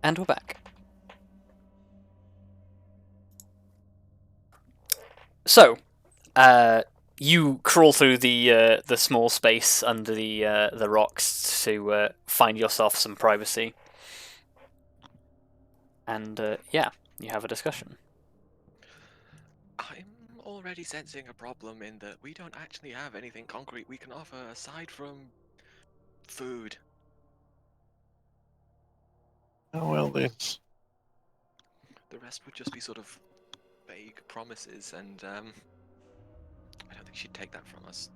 And we're back. So, you crawl through the small space under the rocks to find yourself some privacy, and yeah, you have a discussion. I'm already sensing a problem in that we don't actually have anything concrete we can offer aside from food. Oh well, this. The rest would just be sort of vague promises, and I don't think she'd take that from us.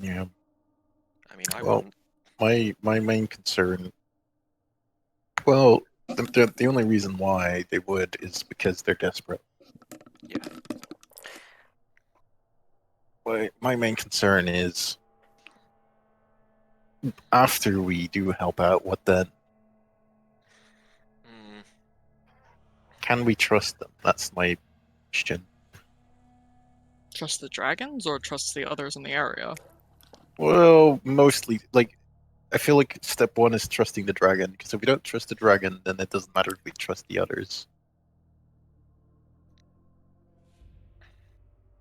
Yeah. I mean, I Well, wouldn't. my main concern. Well, the only reason why they would is because they're desperate. Yeah. My main concern is after we do help out, what then? Hmm. Can we trust them? That's my question. Trust the dragons or trust the others in the area? Well, mostly, like, I feel like step one is trusting the dragon, because if we don't trust the dragon, then it doesn't matter if we trust the others.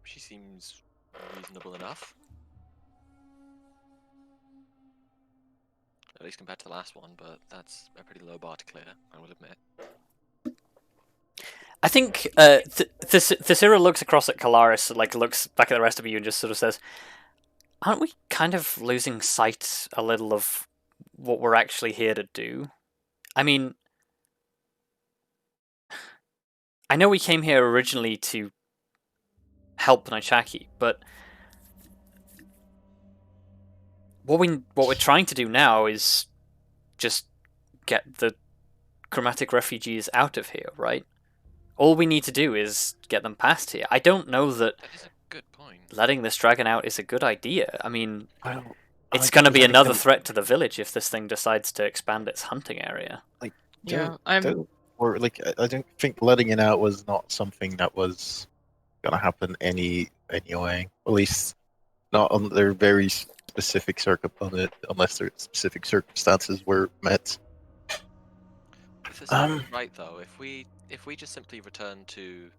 She seems reasonable enough. At least compared to the last one, but that's a pretty low bar to clear, I will admit. I think Tallithsyr looks across at Kelariis, like looks back at the rest of you, and just sort of says, "Aren't we kind of losing sight a little of what we're actually here to do? I mean, I know we came here originally to help Naichaki, but what we're trying to do now is just get the chromatic refugees out of here, right? All we need to do is get them past here. I don't know that That is a good point. letting this dragon out is a good idea. I mean, Well, it's like, going to be letting another them- threat to the village if this thing decides to expand its hunting area. Yeah, I'm. Or like, I don't think letting it out was not something that was gonna happen anyway. At least not under very specific unless their specific circumstances were met. If Tallithsyr is right, though, if we just simply return to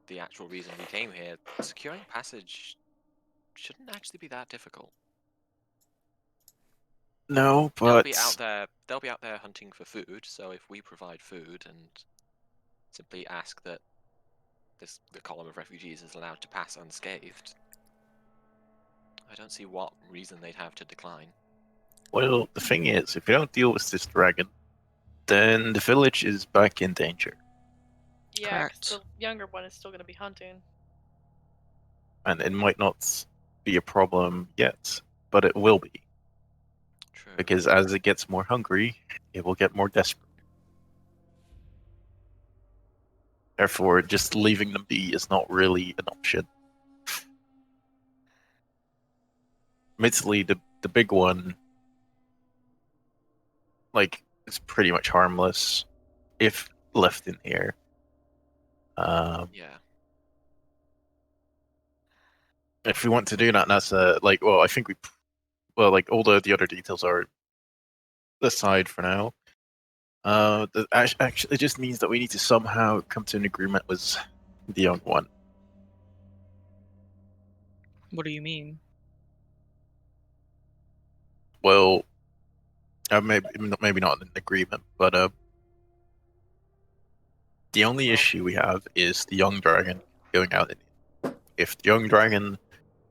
the actual reason we came here, securing passage shouldn't actually be that difficult. No, They'll but be out there. They'll be out there hunting for food. So if we provide food and simply ask that the column of refugees is allowed to pass unscathed, I don't see what reason they'd have to decline. well, the thing is, if we don't deal with this dragon, then the village is back in danger, Yeah, 'cause Correct. the younger one is still going to be hunting. and it might not be a problem yet, but it will be True. because as it gets more hungry, it will get more desperate. Therefore, just leaving them be is not really an option. Admittedly, the big one, like, is pretty much harmless if left in here. Yeah. If we want to do that, that's like, well, I think like all the other details are aside for now. Actually, it just means that we need to somehow come to an agreement with the young one. What do you mean? Well, maybe not an agreement, but the only issue we have is the young dragon going out. If the young dragon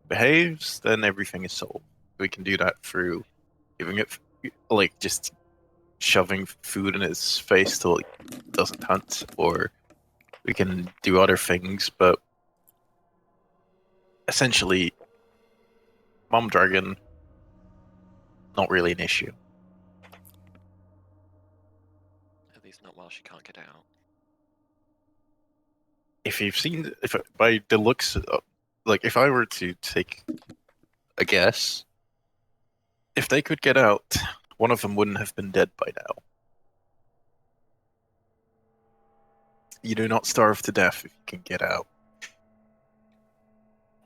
behaves, then everything is solved. We can do that through giving it, like, just shoving food in its face till it doesn't hunt, or we can do other things, but essentially, Mom Dragon, not really an issue. At least not while she can't get out. If you've seen, by the looks, like, if I were to take a guess, if they could get out, one of them wouldn't have been dead by now. You do not starve to death if you can get out.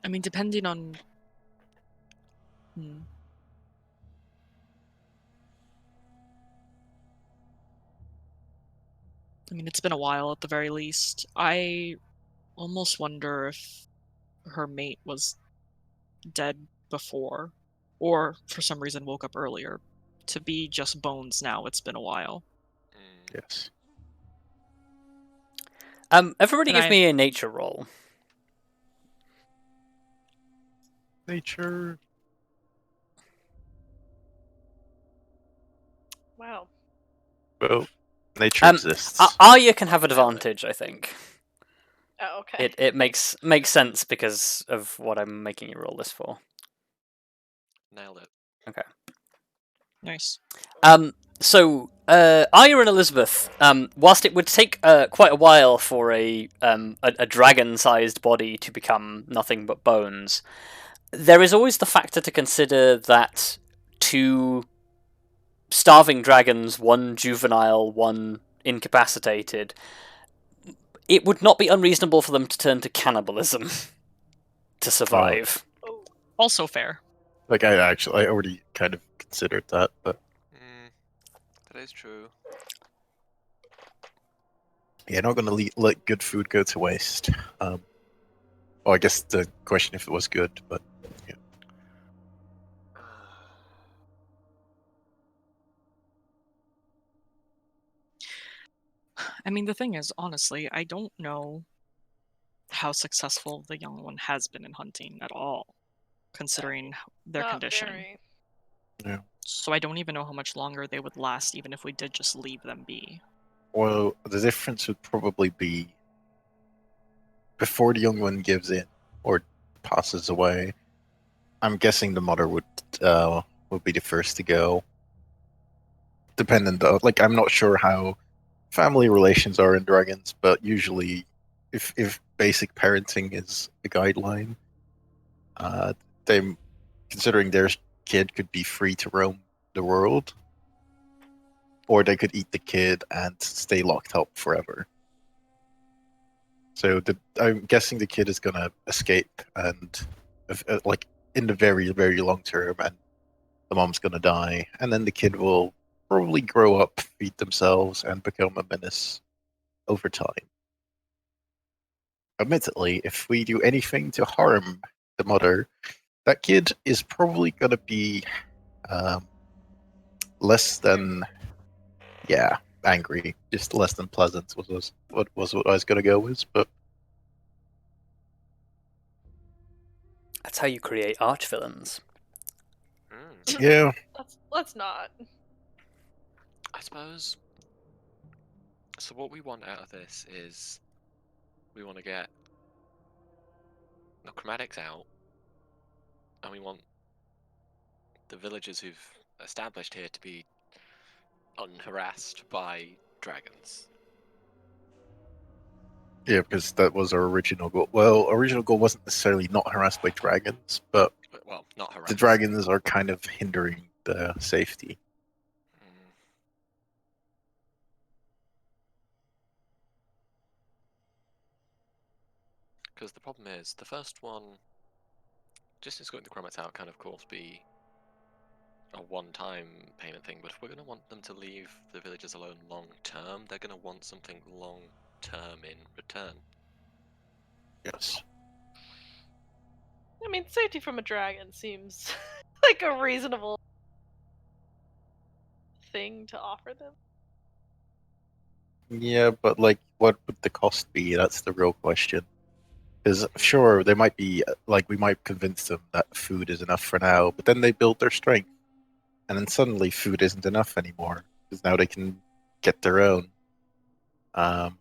I mean, depending on. I mean, it's been a while at the very least. I almost wonder if her mate was dead before, or for some reason woke up earlier. To be just bones now, it's been a while. Yes. Everybody And give me a nature roll. Nature. Wow. Well, nature Um, exists. Arya can have advantage, I think. Oh, okay. It makes sense because of what I'm making you roll this for. Nailed it. Nice. So Arya and Elizabeth, whilst it would take quite a while for a dragon-sized body to become nothing but bones, there is always the factor to consider that two starving dragons, one juvenile, one incapacitated, it would not be unreasonable for them to turn to cannibalism to survive. Oh, Also fair. Like I already kind of considered that, but That is true. yeah, not gonna let good food go to waste. Well, I guess the question if it was good, but yeah. I mean, the thing is, honestly, I don't know how successful the young one has been in hunting at all, considering their not condition. very. Yeah. So I don't even know how much longer they would last, even if we did just leave them be. Well, the difference would probably be before the young one gives in or passes away. I'm guessing the mother would be the first to go. Dependent, though, like I'm not sure how family relations are in dragons, but usually, if basic parenting is the guideline, they considering their kid could be free to roam the world, or they could eat the kid and stay locked up forever. So I'm guessing the kid is gonna escape and, like in the very very long term, and the mom's gonna die, and then the kid will probably grow up, feed themselves, and become a menace over time. Admittedly, if we do anything to harm the mother, that kid is probably gonna be um, less than, yeah, angry, just less than pleasant what I was gonna go with, but That's how you create arch villains. yeah. Let's not. I suppose. So what we want out of this is we want to get the chromatics out, and we want the villagers who've established here to be unharassed by dragons. Yeah, because that was our original goal. Well, original goal wasn't necessarily not harassed by dragons, but Well, not harassed. the dragons are kind of hindering the safety. Because the problem is, the first one, just escorting the chromats out can of course be a one-time payment thing, but if we're going to want them to leave the villagers alone long-term, they're going to want something long-term in return. Yes. I mean, safety from a dragon seems like a reasonable thing to offer them. Yeah, but like, what would the cost be? That's the real question. Because sure, they might be like, we might convince them that food is enough for now, but then they build their strength, and then suddenly food isn't enough anymore because now they can get their own. And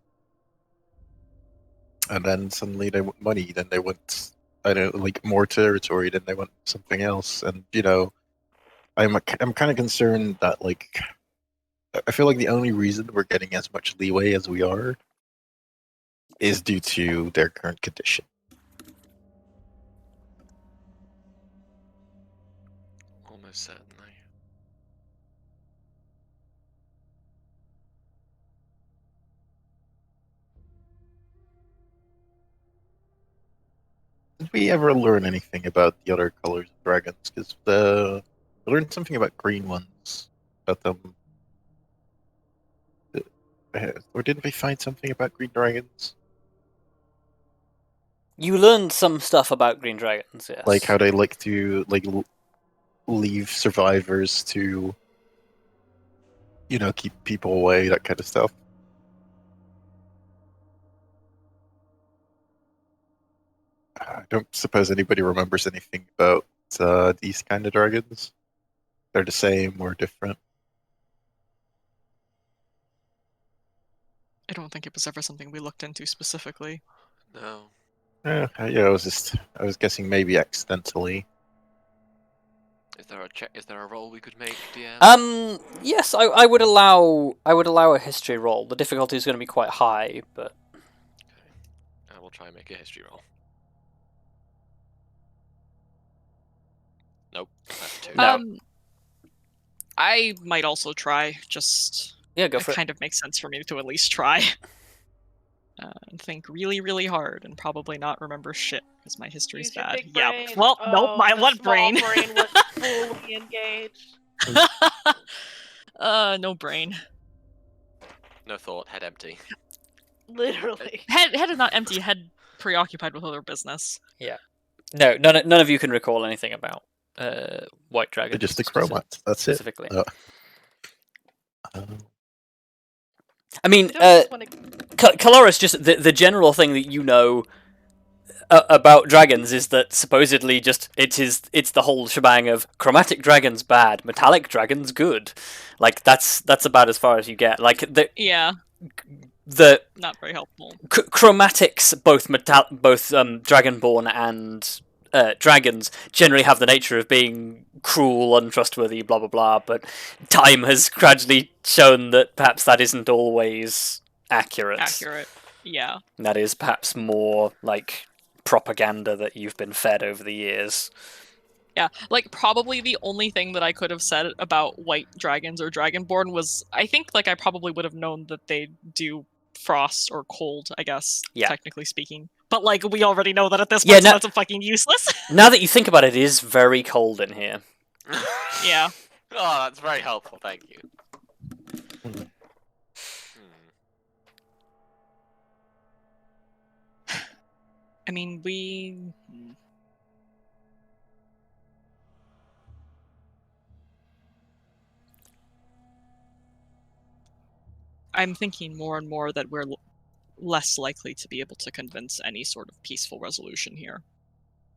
then suddenly they want money, then they want, I don't know, like more territory, then they want something else, and I'm kind of concerned that, like, I feel like the only reason we're getting as much leeway as we are is due to their current condition. Almost certainly. Did we ever learn anything about the other colors of dragons? Because I learned something about green ones, about them or didn't we find something about green dragons? You learned some stuff about green dragons, yes. Like how they like to leave survivors to, keep people away, that kind of stuff. I don't suppose anybody remembers anything about these kind of dragons. They're the same or different. I don't think it was ever something we looked into specifically. No. Yeah, I was guessing maybe accidentally. Is there a roll we could make, DM? Yes, I would allow a history roll. The difficulty is going to be quite high, but I will try and make a history roll. Nope, that's 2. No. I might also try. Just yeah, go it for it. kind of makes sense for me to at least try. And think really, really hard, and probably not remember shit because my history's Use your bad. big Yeah. brain. Well, nope. Oh, My the what small brain? brain was fully engaged. No brain. No thought, head empty. Literally. Head is not empty. Head preoccupied with other business. No, none of you can recall anything about white They're dragons. just a chromat. That's it. Specifically. I mean, Don't just wanna- Kelariis, just the general thing that you know about dragons is that supposedly it's the whole shebang of chromatic dragons bad, metallic dragons good. Like that's about as far as you get. Like Yeah, the not very helpful. chromatics, both dragonborn and dragons generally have the nature of being cruel, untrustworthy, blah blah blah. But time has gradually shown that perhaps that isn't always accurate. Yeah. That is perhaps more like propaganda that you've been fed over the years. Yeah, like probably the only thing that I could have said about white dragons or dragonborn was I think like I probably would have known that they do frost or cold, I guess, Yeah. technically speaking. But like we already know that at this Yeah, point, so no- that's fucking useless. Now that you think about it, it is very cold in here. Yeah. Oh, that's very helpful, thank you. I mean, I'm thinking more and more that we're less likely to be able to convince any sort of peaceful resolution here.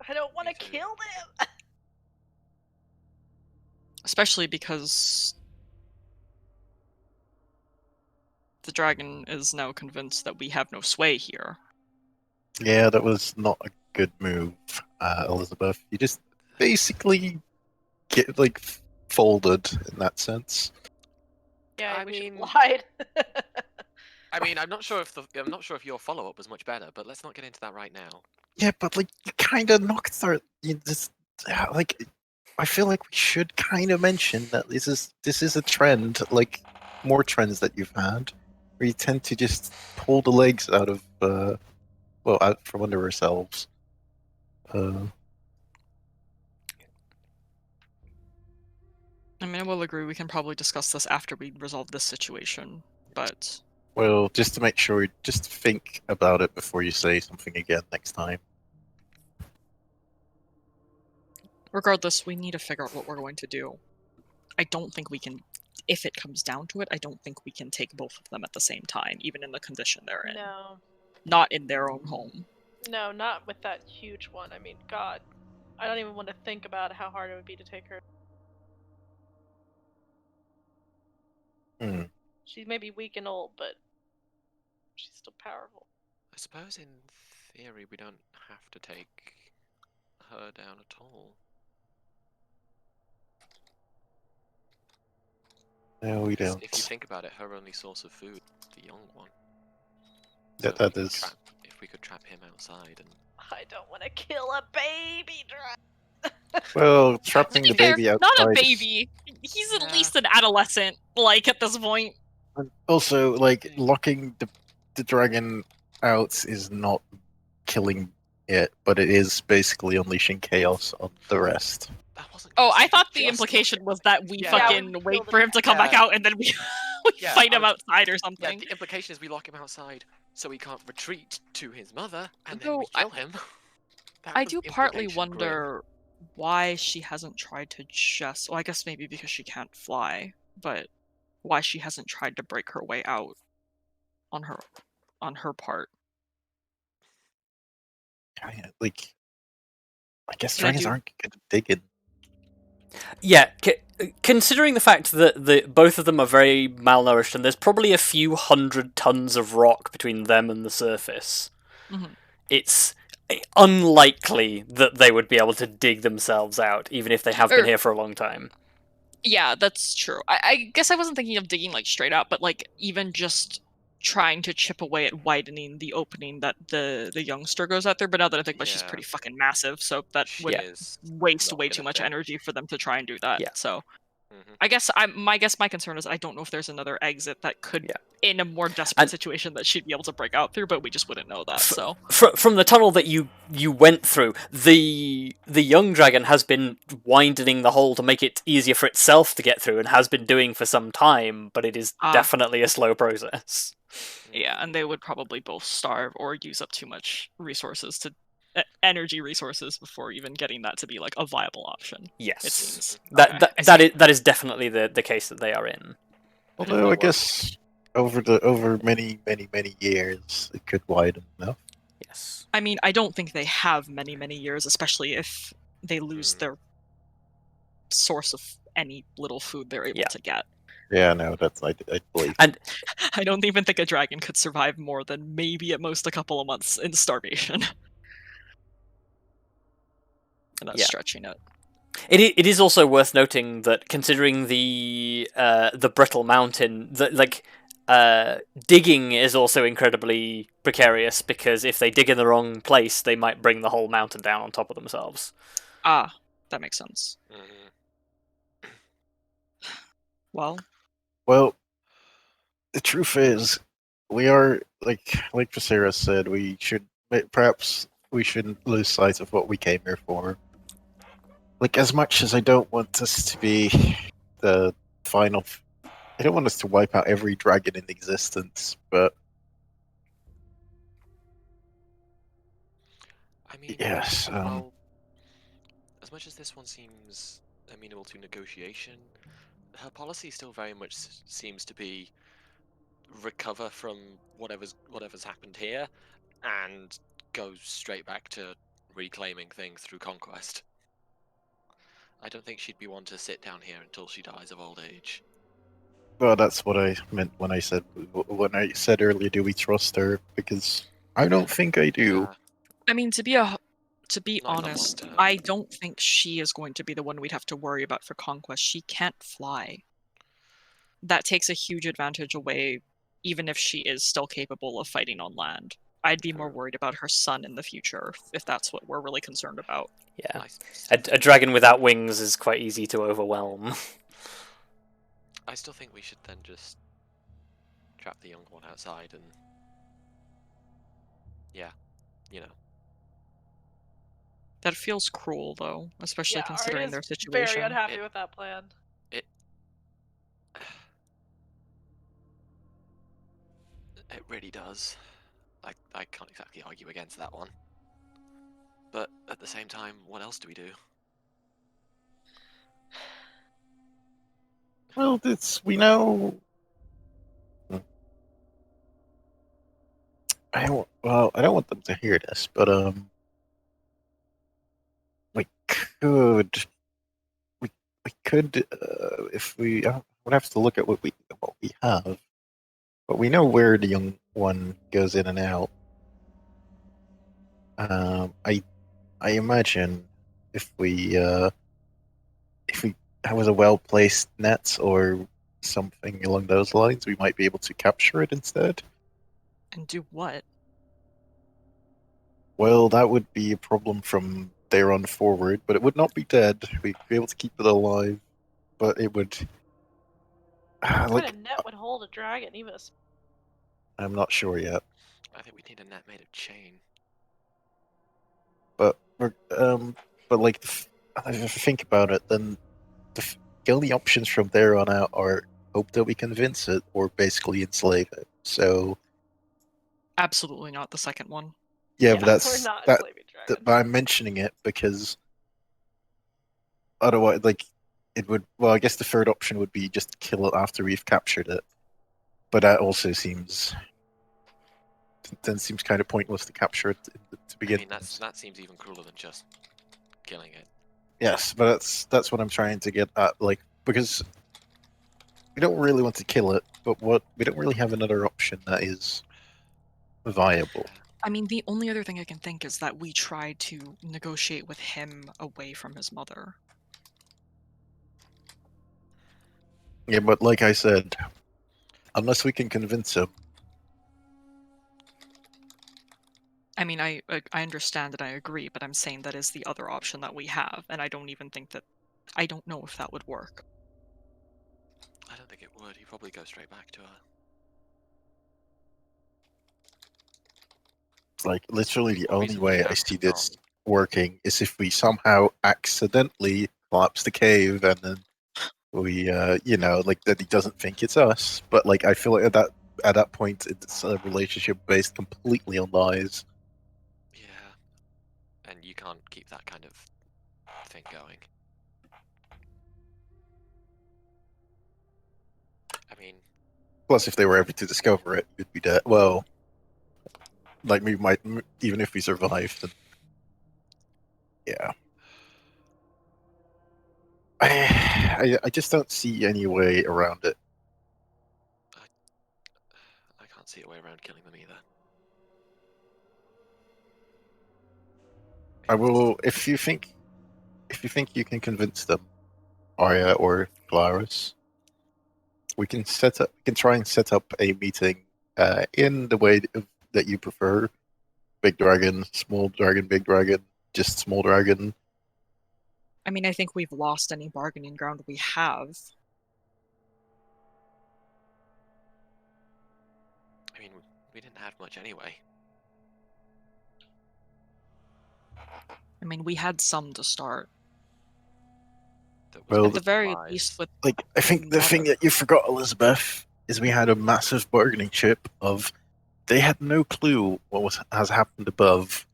I don't want to Me too. kill them. Especially because the dragon is now convinced that we have no sway here. Yeah, that was not a good move, Elizabeth. You just basically get folded in that sense. Yeah, I we should mean- have lied. I mean, I'm not sure if your follow-up was much better, but let's not get into that right now. Yeah, but you kind of knocked her. You just I feel like we should kind of mention that this is a trend, like more trends that you've had, where you tend to just pull the legs out of out from under ourselves. I mean, I will agree we can probably discuss this after we resolve this situation, but Well, just to make sure, just think about it before you say something again next time. regardless, we need to figure out what we're going to do. I don't think we can, if it comes down to it, I don't think we can take both of them at the same time, even in the condition they're in. No. Not in their own home. No, not with that huge one. I mean, God. I don't even want to think about how hard it would be to take her. Hmm. She may be weak and old, but she's still powerful. I suppose in theory we don't have to take her down at all. No, we 'Cause don't. If you think about it, her only source of food is the young one. That if we could is. if we could trap him outside and I don't want to kill a baby dragon. Well, trapping To the be fair, baby outside. not a is- baby. He's at Yeah. least an adolescent, like, at this point. And also, locking the dragon out is not killing it, but it is basically unleashing chaos on the rest. That wasn't. Oh, gonna I say thought the just implication lock was that we Yeah, fucking we wait killed for him to come back Yeah. out and then we, we Yeah, fight I him was- outside or Yeah, something. the implication is we lock him outside so he can't retreat to his mother, and then Though we kill him. That I was do the partly implication, Grim. wonder why she hasn't tried to just. Well, I guess maybe because she can't fly, but why she hasn't tried to break her way out on her part. Like, I guess And I dragons do- aren't good at digging. Yeah, considering the fact that both of them are very malnourished, and there's probably a few 100 tons of rock between them and the surface, Mhm. it's unlikely that they would be able to dig themselves out, even if they have been here for a long time. Yeah, that's true. I guess I wasn't thinking of digging like straight out, but like even just trying to chip away at widening the opening that the youngster goes out there. But now that I think about it, she's Yeah. pretty fucking massive, so that She would is waste not way gonna too much fit. energy for them to try and do that. Yeah. So Mhm. I guess my concern is I don't know if there's another exit that could, Yeah. in a more desperate And- situation, that she'd be able to break out through, but we just wouldn't know that. So From the tunnel that you went through, the young dragon has been widening the hole to make it easier for itself to get through, and has been doing for some time. But it is definitely a slow process. yeah, and they would probably both starve or use up too much resources to energy resources before even getting that to be like a viable option. Yes, It seems that is definitely the case that they are in. Although I guess over many years it could widen enough. Yes. I mean, I don't think they have many years, especially if they lose their source of any little food they're able to get. Yeah, no, that's I believe. And I don't even think a dragon could survive more than maybe at most a couple of months in starvation. And that's stretching it. It is also worth noting that considering the brittle mountain, that digging is also incredibly precarious, because if they dig in the wrong place, they might bring the whole mountain down on top of themselves. Ah, that makes sense. Mhm. Well, the truth is, we are like Viserys said. We shouldn't lose sight of what we came here for. Like, as much as I don't want this to be the final, I don't want us to wipe out every dragon in existence, but I mean, yes. well, as much as this one seems amenable to negotiation, her policy still very much seems to be recover from whatever's happened here and go straight back to reclaiming things through conquest. I don't think she'd be one to sit down here until she dies of old age. Well, that's what I meant when I said earlier, do we trust her? Because I don't think I do. Yeah. I mean, to be Not in the long honest, term. I don't think she is going to be the one we'd have to worry about for conquest. She can't fly. That takes a huge advantage away, even if she is still capable of fighting on land. I'd be more worried about her son in the future, if that's what we're really concerned about. Yeah, a dragon without wings is quite easy to overwhelm. I still think we should then just trap the young one outside and, yeah, you know. That feels cruel, though, especially considering Arya's their situation. very unhappy with that plan. It really does. I can't exactly argue against that one. But at the same time, what else do we do? Well, we know. I don't want them to hear this, but we could if we would have to look at what we have, but we know where the young one goes in and out. I imagine if we have a well placed net or something along those lines, we might be able to capture it instead. And do what? Well, that would be a problem from there on forward, but it would not be dead. We'd be able to keep it alive, but it would. What kind of net would hold a dragon? Even a... I'm not sure yet, I think we need a net made of chain. but like if I think about it, then the only options from there on out are hope that we convince it or basically enslave it. So Absolutely not the second one. yeah, Yeah, but we're not enslaving dragon. but I'm mentioning it because otherwise, like, it would. Well, I guess the third option would be just kill it after we've captured it, but that also seems kind of pointless to capture it to begin I mean, with. that seems even crueler than just killing it. Yes, but that's what I'm trying to get at, like, because we don't really want to kill it, but we don't really have another option that is viable. I mean, the only other thing I can think is that we tried to negotiate with him away from his mother. Yeah, but like I said, unless we can convince him, I mean, I understand and I agree, but I'm saying that is the other option that we have, and I don't even think that... I don't know if that would work. I don't think it would. He'd probably go straight back to her. it's like literally the only Obviously, way we I have see gone. this working is if we somehow accidentally collapse the cave and then we, like that he doesn't think it's us. But like I feel like at that point it's a relationship based completely on lies. Yeah, and you can't keep that kind of thing going. I mean, Plus, if they were ever to discover it, we'd be dead. Well, like we might, even if we survived, then yeah. I just don't see any way around it. I can't see a way around killing them either. I will if you think you can convince them, Arya or Kelariis, we can try and set up a meeting in the way that you prefer. Big dragon, small dragon, big dragon, just small dragon. I mean, I think we've lost any bargaining ground we have. I mean, we didn't have much anyway. I mean, we had some to start. That was Well, At the very lies. least with... like I think the thing that you forgot, Elizabeth, is we had a massive bargaining chip of they had no clue what has happened above.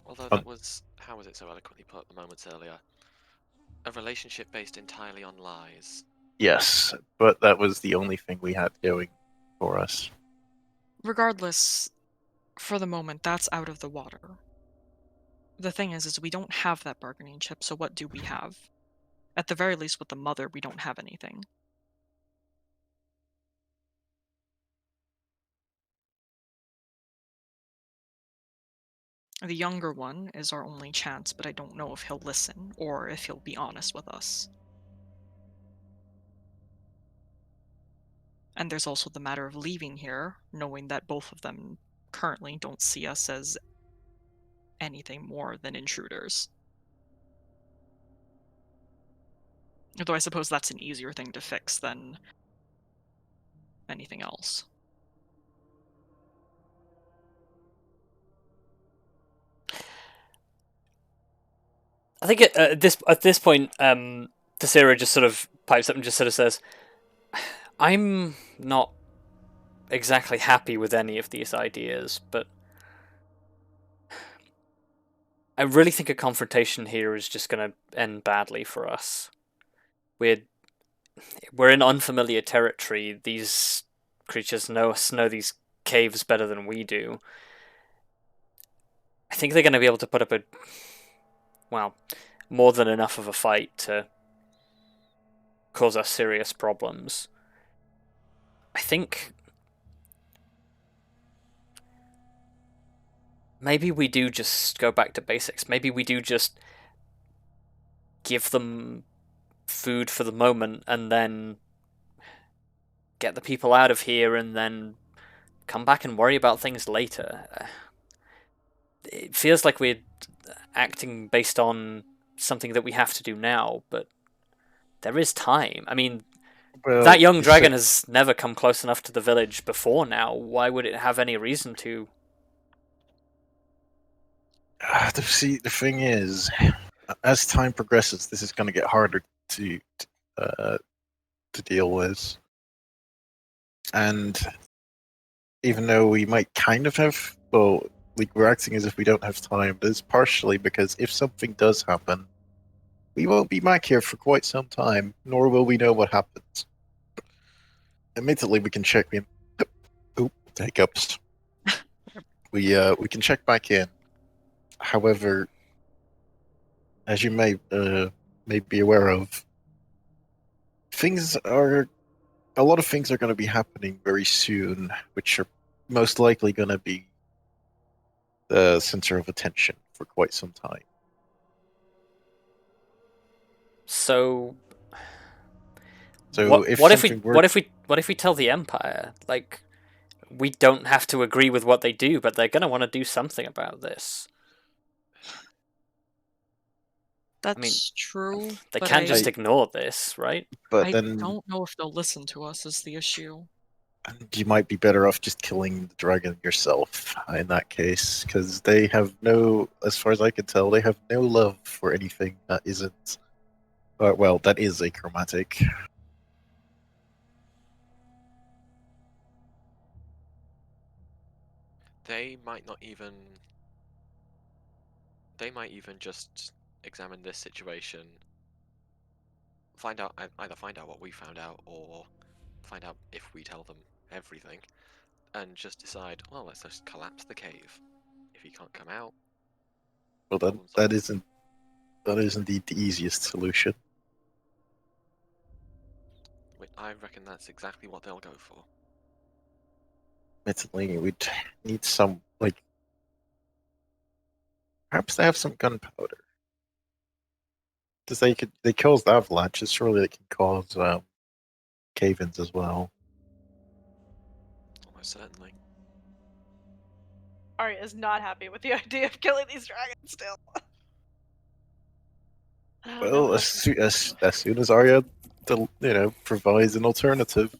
Although that was, how was it so eloquently put moments earlier? A relationship based entirely on lies. Yes, but that was the only thing we had going for us. Regardless, for the moment, that's out of the water. The thing is we don't have that bargaining chip, so what do we have? At the very least, with the mother, we don't have anything. The younger one is our only chance, but I don't know if he'll listen, or if he'll be honest with us. And there's also the matter of leaving here, knowing that both of them currently don't see us as anything more than intruders. Although I suppose that's an easier thing to fix than anything else. I think at this point, Tallithsyr just sort of pipes up and just sort of says, "I'm not exactly happy with any of these ideas, but I really think a confrontation here is just going to end badly for us. We're in unfamiliar territory. These creatures know these caves better than we do. I think they're going to be able to put up more than enough of a fight to cause us serious problems. I think maybe we do just go back to basics. Maybe we do just give them food for the moment and then get the people out of here and then come back and worry about things later. It feels like we're acting based on something that we have to do now, but there is time. I mean, that young dragon has never come close enough to the village before now. Why would it have any reason to? The thing is, as time progresses, this is going to get harder uh, to deal with. And even though we might kind of have, well, like we're acting as if we don't have time, but it's partially because if something does happen, we won't be back here for quite some time, nor will we know what happens. Admittedly, we can check in. Oop, hiccups. We can check back in. However, as you may be aware of, a lot of things are going to be happening very soon, which are most likely going to be the center of attention for quite some time. So, So what if what if we something were what if we tell the Empire, like, we don't have to agree with what they do, but they're gonna want to do something about this. That's mean, true. They but can't just ignore this, right? but I then don't know if they'll listen to us is the issue. you might be better off just killing the dragon yourself in that case, because they have no, as far as I can tell, they have no love for anything that isn't, well, that is achromatic. They might not even. They might even just examine this situation, either find out what we found out, or find out if we tell them everything, and just decide, well, let's just collapse the cave. If he can't come out, Well, problem that solved. is indeed the easiest solution. I reckon that's exactly what they'll go for. Admittedly, we'd need some, like, perhaps they have some gunpowder. Because they cause the avalanches, surely they can cause cave-ins as well. Almost certainly. Arya is not happy with the idea of killing these dragons still. I don't know Well, what as else soon as Arya, provides an alternative,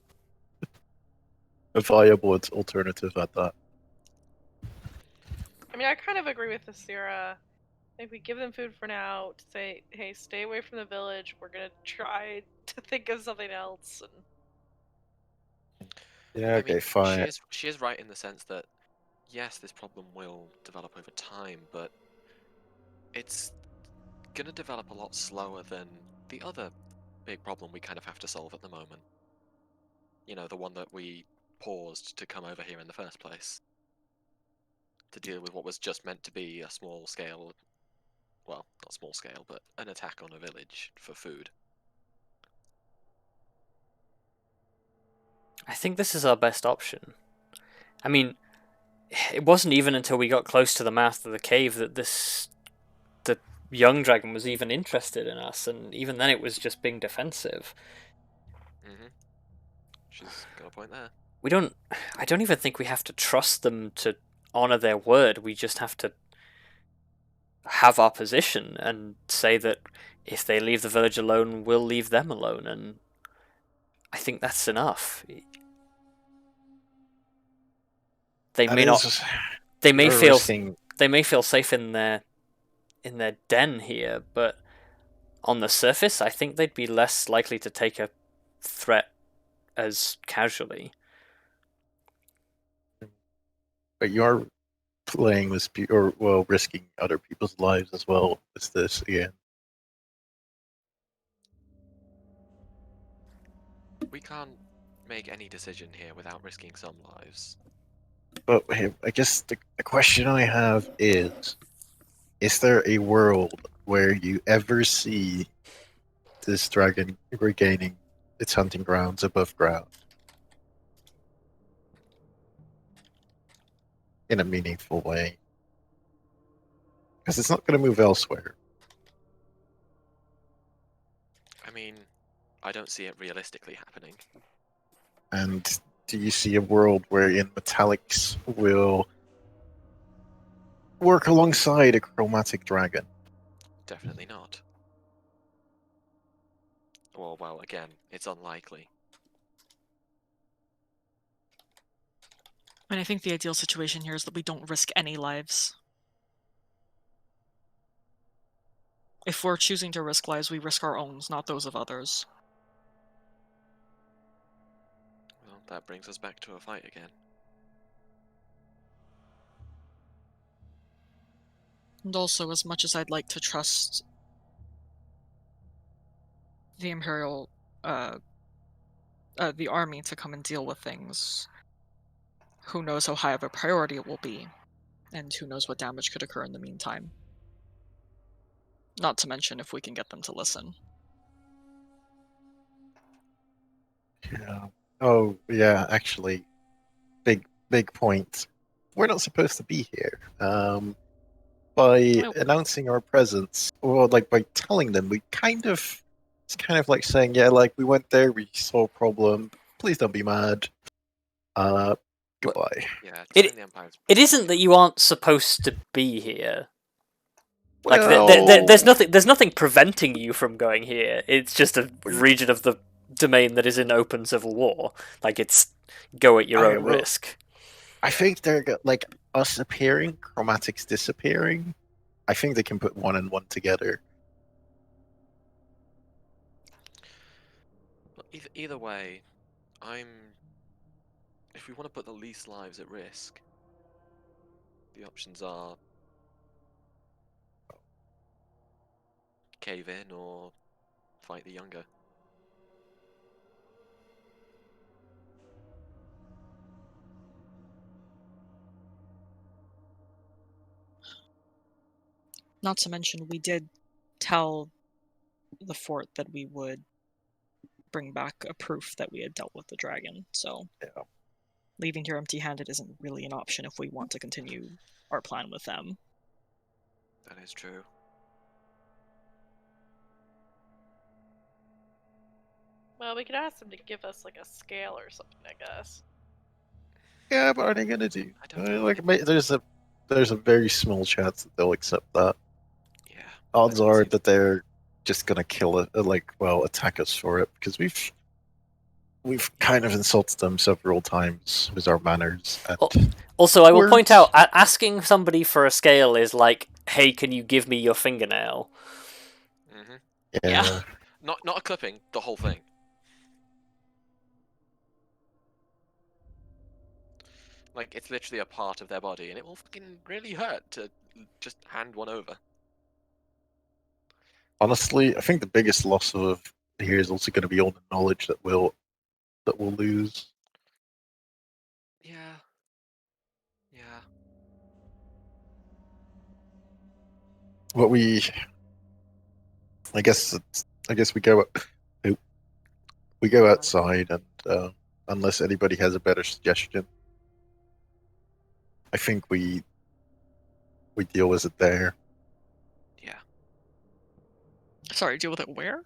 a viable alternative at that. I mean, I kind of agree with Tallithsyr. If we give them food for now, to say, hey, stay away from the village, we're gonna try to think of something else. And Yeah, I okay, mean, fine. she is right in the sense that yes, this problem will develop over time, but it's gonna develop a lot slower than the other big problem we kind of have to solve at the moment. You know, the one that we paused to come over here in the first place. To deal with what was just meant to be a small scale, well, not small scale, but an attack on a village for food. I think this is our best option. I mean, it wasn't even until we got close to the mouth of the cave that the young dragon was even interested in us, and even then it was just being defensive. Mm-hmm. She's got a point there. I don't even think we have to trust them to honor their word. We just have to have our position and say that if they leave the village alone, we'll leave them alone, and I think that's enough. They may not. They may You're feel. risking. They may feel safe in their den here, but on the surface, I think they'd be less likely to take a threat as casually. But you are playing with, risking other people's lives as well as this again. We can't make any decision here without risking some lives. But I guess the question I have is there a world where you ever see this dragon regaining its hunting grounds above ground in a meaningful way? Because it's not going to move elsewhere. I mean, I don't see it realistically happening. And do you see a world wherein metallics will work alongside a chromatic dragon? Definitely not. Well, again, it's unlikely. And I think the ideal situation here is that we don't risk any lives. If we're choosing to risk lives, we risk our own, not those of others. Well, that brings us back to a fight again. And also, as much as I'd like to trust the Imperial, the army to come and deal with things, who knows how high of a priority it will be, and who knows what damage could occur in the meantime. Not to mention if we can get them to listen. Yeah. Oh, yeah. Actually, big point. We're not supposed to be here. By Oh. announcing our presence, or like by telling them, it's kind of like saying, yeah, like we went there, we saw a problem. Please don't be mad. Goodbye. Yeah, It- telling the Empire's It isn't that you aren't supposed to be here. Like Well, there's nothing preventing you from going here. It's just a region of the domain that is in open civil war. Like it's go at your I own will- risk. I think like us appearing, chromatics disappearing. I think they can put one and one together. Either way, if we want to put the least lives at risk, the options are cave in or fight the younger. Not to mention, we did tell the fort that we would bring back a proof that we had dealt with the dragon, so Yeah. leaving here empty-handed isn't really an option if we want to continue our plan with them. That is true. Well, we could ask them to give us like a scale or something, I guess. Yeah, but are they gonna do? I don't know. Like, there's a very small chance that they'll accept that. Yeah. Odds that are seems- that they're just gonna kill it, attack us for it because we've kind of insulted them several times with our manners. And Also, I will point words. out, asking somebody for a scale is like, hey, can you give me your fingernail? Mhm. Yeah. Not a clipping, the whole thing. Like, it's literally a part of their body, and it will fucking really hurt to just hand one over. Honestly, I think the biggest loss of here is also going to be all the knowledge that we'll lose. Yeah. Yeah. What I guess we go outside, and unless anybody has a better suggestion, I think we deal with it there Yeah. Sorry, deal with it where? Deal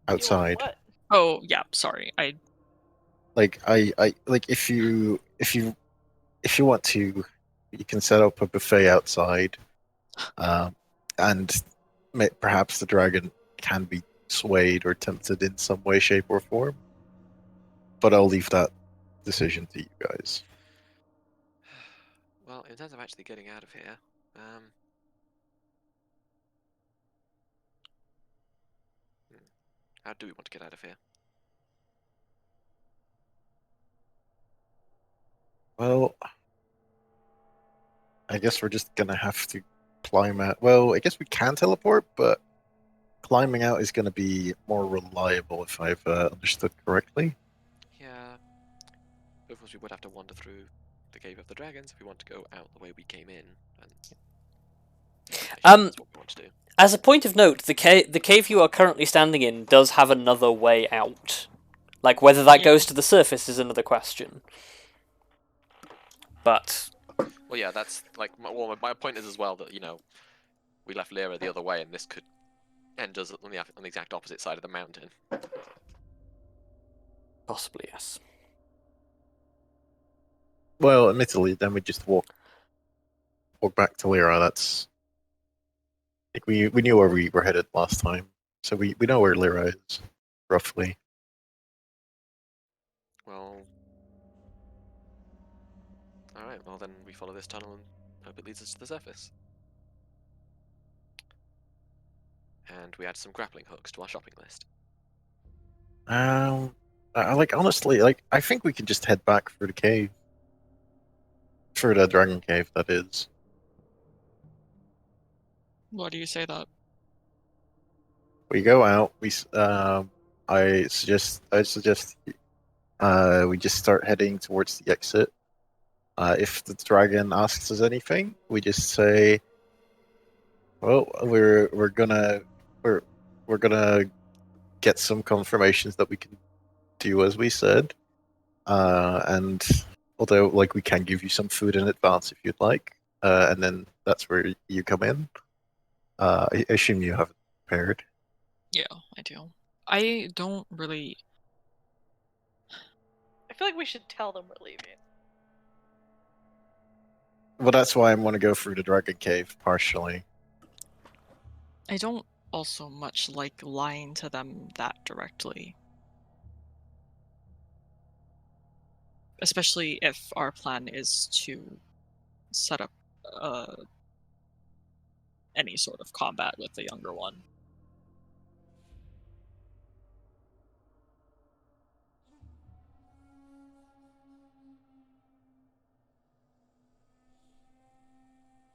with outside. what? Oh, yeah, sorry. Like I like if you want to, you can set up a buffet outside, and perhaps the dragon can be swayed or tempted in some way, shape, or form. But I'll leave that decision to you guys. Well, in terms of actually getting out of here, how do we want to get out of here? Well, I guess we're just gonna have to climb out. Well, I guess we can teleport, but climbing out is gonna be more reliable if I've understood correctly. Yeah. Of course, we would have to wander through the Cave of the Dragons if we want to go out the way we came in. And that's what we want to do. As a point of note, the cave you are currently standing in does have another way out. Like, whether that Yeah. goes to the surface is another question. But Well, yeah, that's like my point is as well that we left Lyra the other way, and this could end us on the exact opposite side of the mountain. possibly, yes. Well, admittedly, then we just walk back to Lyra. That's like we knew where we were headed last time, so we know where Lyra is roughly. Well, all right. Well, then we follow this tunnel and hope it leads us to the surface. and we add some grappling hooks to our shopping list. Honestly, like I think we can just head back through the cave, through the dragon cave. That is. Why do you say that? We go out. I suggest we just start heading towards the exit. If the dragon asks us anything, we just say, "Well, we're gonna get some confirmations that we can do as we said, and although like we can give you some food in advance if you'd like, and then that's where you come in. I assume you have it prepared." Yeah, I do. I don't really. I feel like we should tell them we're leaving. Well, that's why I want to go through the dragon cave partially. I don't also much like lying to them that directly. Especially if our plan is to set up any sort of combat with the younger one.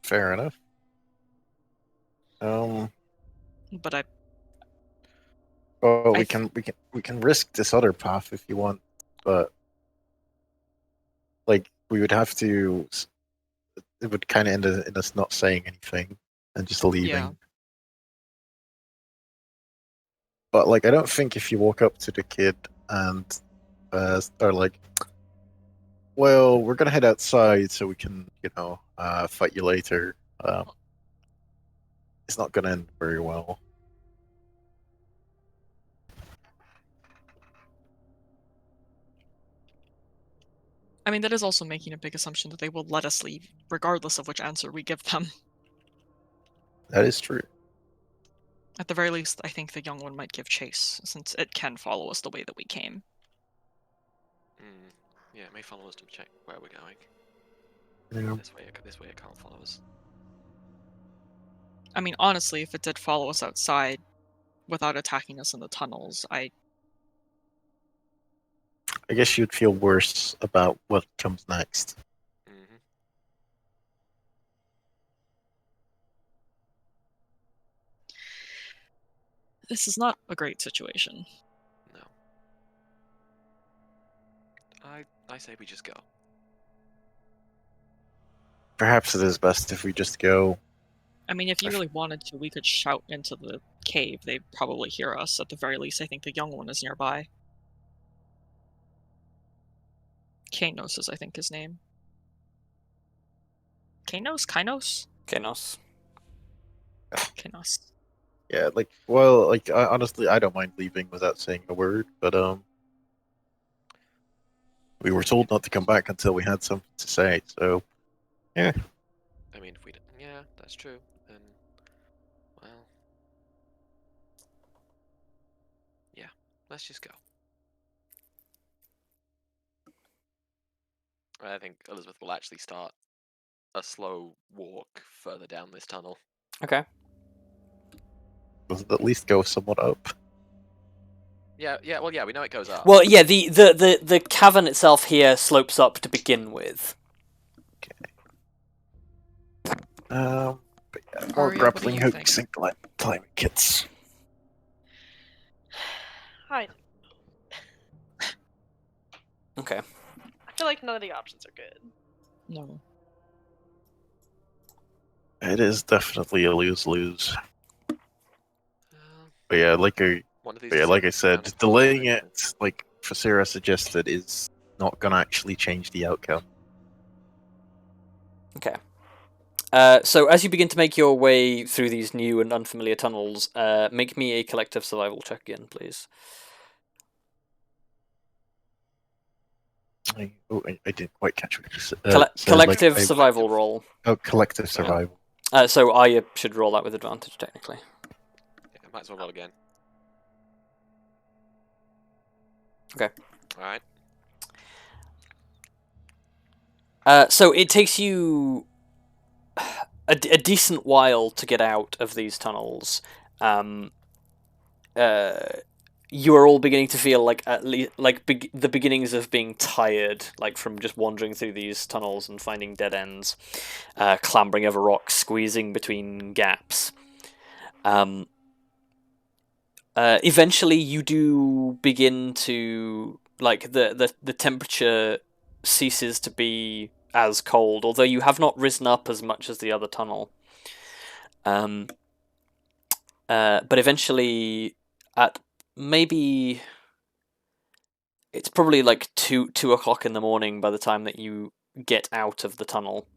Fair enough. But I Well, I we can risk this other path if you want, but like we would have to. It would kind of end in us not saying anything and just leaving. Yeah. But like, I don't think if you walk up to the kid and are like, "Well, we're gonna head outside so we can, fight you later." It's not gonna end very well. I mean, that is also making a big assumption that they will let us leave, regardless of which answer we give them. That is true. At the very least, I think the young one might give chase, since it can follow us the way that we came. Yeah, it may follow us to check where we're going. Yeah. This way it can't follow us. I mean, honestly, if it did follow us outside without attacking us in the tunnels, I guess you'd feel worse about what comes next. Mm-hmm. This is not a great situation. No. I say we just go. Perhaps it is best if we just go. I mean, if you really wanted to, we could shout into the cave. They'd probably hear us. At the very least, I think the young one is nearby. Kanos is, I think, his name. Kanos? Kynos? Kenos. Kanos. Yeah, honestly, I don't mind leaving without saying a word, but we were told not to come back until we had something to say, so yeah. I mean, if we don't, yeah, that's true. Then, well, yeah, let's just go. I think Elizabeth will actually start a slow walk further down this tunnel. Okay. Does it at least go somewhat up? Yeah, well, yeah, we know it goes up. Well, yeah, the cavern itself here slopes up to begin with. But yeah, more Arya, grappling what do you hooks and climbing kits. I Okay. feel like none of the options are good. No. It is definitely a lose-lose. Uh, But yeah, like I is said, down. delaying it, like Fasira suggested, is not gonna actually change the outcome. Okay. So as you begin to make your way through these new and unfamiliar tunnels, make me a collective survival check again, please. I didn't quite catch what you said. Collective survival roll. Oh, collective survival. So Arya should roll that with advantage, technically. Yeah, might as well roll again. Okay. Alright. So it takes you a decent while to get out of these tunnels. you are all beginning to feel like at least the beginnings of being tired, like from just wandering through these tunnels and finding dead ends, clambering over rocks, squeezing between gaps. Eventually, you do begin to the temperature ceases to be as cold, although you have not risen up as much as the other tunnel. But eventually, at maybe it's probably like 2 o'clock in the morning by the time that you get out of the tunnel,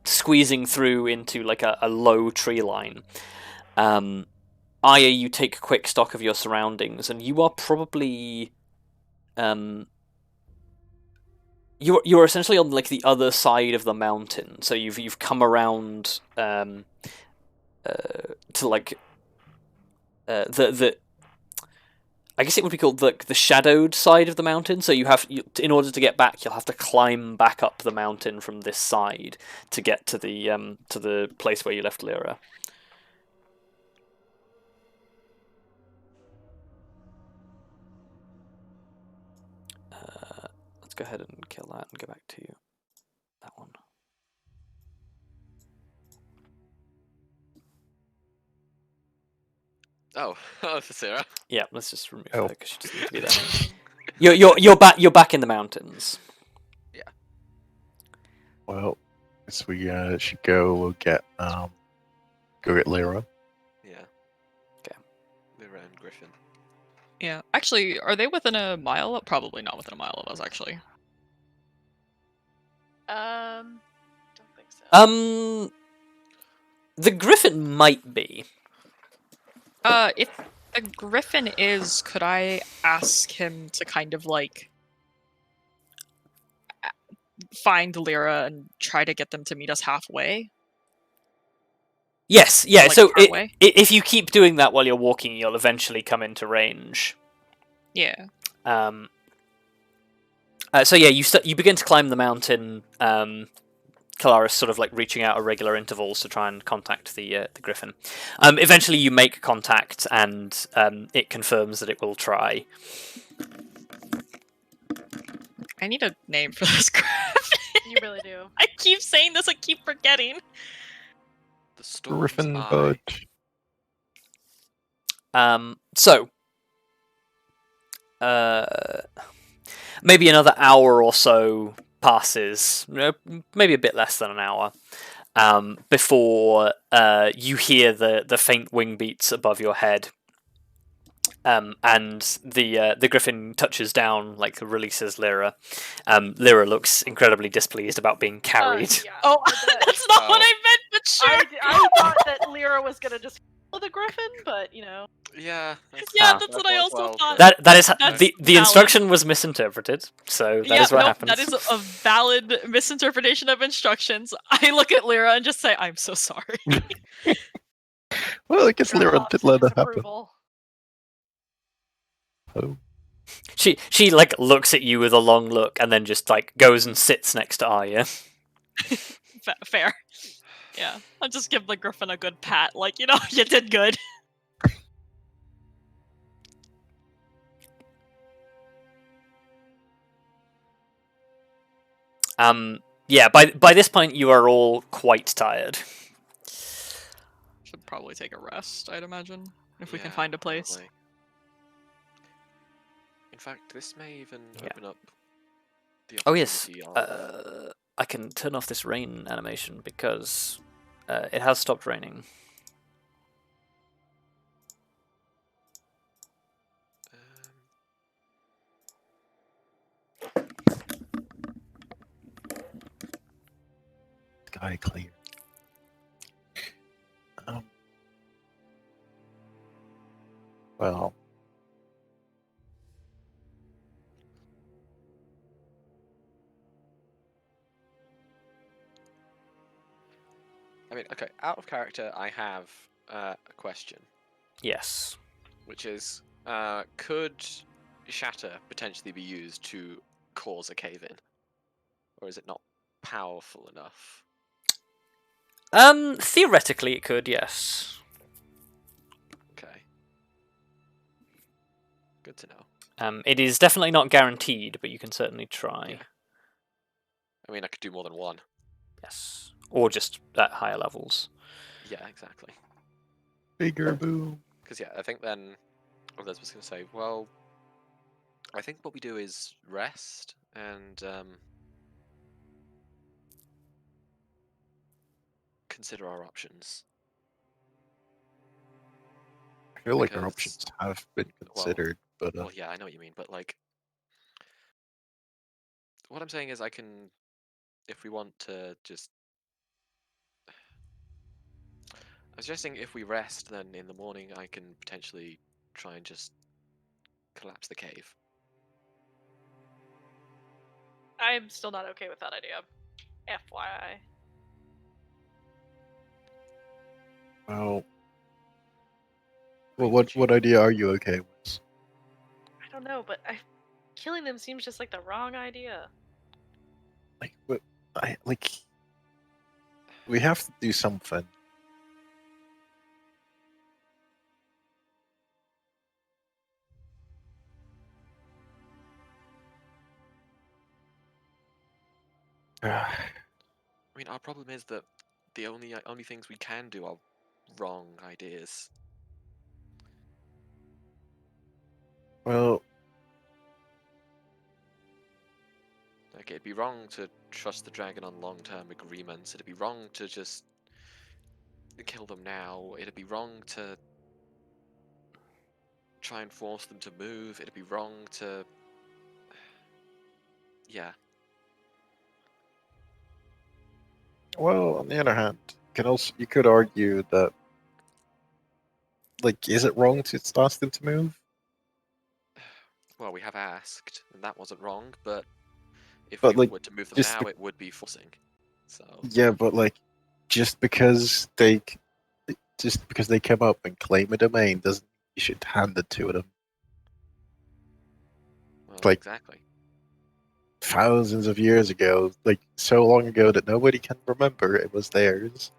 squeezing through into like a low tree line. Arya, you take quick stock of your surroundings, and you are probably you're essentially on like the other side of the mountain. So you've come around to like the I guess it would be called the shadowed side of the mountain. So in order to get back, you'll have to climb back up the mountain from this side to get to the place where you left Lyra. Let's go ahead and kill that and go back to that one. Oh, Sarah. Yeah, let's just remove Oh. her because she doesn't need to be there. You're back in the mountains. Yeah. Well, guess we should go get Lyra. Yeah. Okay. Lyra and Griffin. Yeah. Actually, are they within a mile? Probably not within a mile of us, actually. Don't think so. The Griffin might be. If the Griffin is, could I ask him to kind of like find Lyra and try to get them to meet us halfway? Yes, yeah. Like, So partway? if you keep doing that while you're walking, you'll eventually come into range. Yeah. So yeah, you begin to climb the mountain. Kelariis sort of like reaching out at regular intervals to try and contact the Griffin. Eventually, you make contact, and it confirms that it will try. I need a name for this Griffin. You really do. I keep saying this, I keep forgetting. The storm's Griffin eye. Budge. So, maybe another hour or so passes, maybe a bit less than an hour, before you hear the faint wing beats above your head, and the Griffin touches down, like releases Lyra. Lyra looks incredibly displeased about being carried. Yeah, Oh, that's not what Oh. I meant, but sure. I thought that Lyra was gonna just follow the Griffin, but you know. Yeah. Yeah, Ah. that's what I also Well, thought. That is That's the valid. instruction was misinterpreted, so that is what happens. That is a valid misinterpretation of instructions. I look at Lyra and just say, I'm so sorry. Well, I guess Lyra did let that happen. Disapproval. Oh. She like looks at you with a long look and then just like goes and sits next to Arya. Fair. Yeah. I'll just give the Griffin a good pat, like, you know, you did good. Yeah, by this point you are all quite tired. Should probably take a rest, I'd imagine, if we can Yeah, find a place. probably. In fact, this may even Yeah. open up the Oh yes, opportunity of... I can turn off this rain animation because it has stopped raining. Sky clear. Well, I mean, okay, out of character, I have a question, Yes. which is, could Shatter potentially be used to cause a cave-in? Or is it not powerful enough? Theoretically it could, yes. Good to know. It is definitely not guaranteed, but you can certainly try. Yeah. I mean, I could do more than one. Yes, or just at higher levels. Yeah, exactly. Bigger boom. Because yeah, I think then others was going to say, well, I think what we do is rest and consider our options. I feel like our Because- options have been considered, but Well, yeah, I know what you mean, but like, what I'm saying is, I can, if we want to just. I'm suggesting if we rest, then in the morning I can potentially try and just collapse the cave. I'm still not okay with that idea. FYI. well, mean, what idea are you okay with? I don't know, but killing them seems just like the wrong idea. Like, what? We have to do something. I mean, our problem is that the only things we can do are wrong ideas. Well, Like, it'd be wrong to trust the dragon on long-term agreements. It'd be wrong to just kill them now. It'd be wrong to try and force them to move. It'd be wrong to... Yeah. well, on the other hand, you could argue that, like, is it wrong to ask them to move? Well, we have asked, and that wasn't wrong, but if But, we like, were to move them just now, it would be forcing. So... Yeah, but like, just because they come up and claim a domain doesn't mean you should hand it to them. Well, Like- exactly. Thousands of years ago, like so long ago that nobody can remember it was theirs,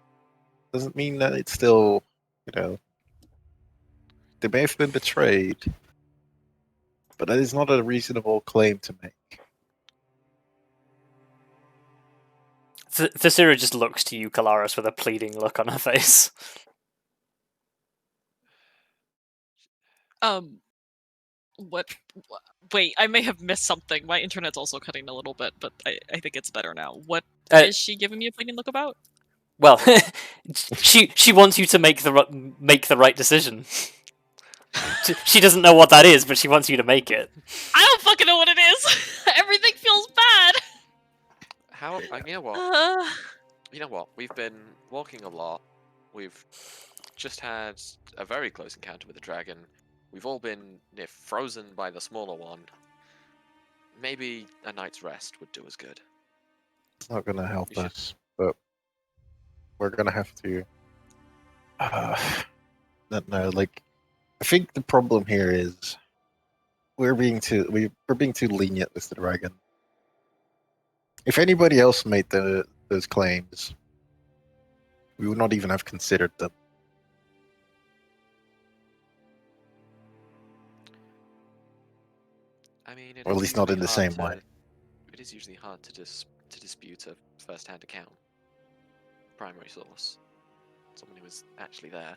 doesn't mean that it's still, they may have been betrayed, but that is not a reasonable claim to make. Thalithsyr just looks to you, Kelariis, with a pleading look on her face. What? Wait, I may have missed something. My internet's also cutting a little bit, but I think it's better now. What is she giving me a pleading look about? Well, she wants you to make the right decision. She doesn't know what that is, but she wants you to make it. I don't fucking know what it is. Everything feels bad. How... you know what? You know what? We've been walking a lot. We've just had a very close encounter with the dragon. We've all been frozen by the smaller one. Maybe a night's rest would do us good. It's not going to help We should- us, but we're going to have to. No, like, I think the problem here is we're being too lenient with the dragon. If anybody else made those claims, we would not even have considered them. I mean, Or at least not in the same way. It is usually hard to dispute a first-hand account. Primary source. Someone who was actually there.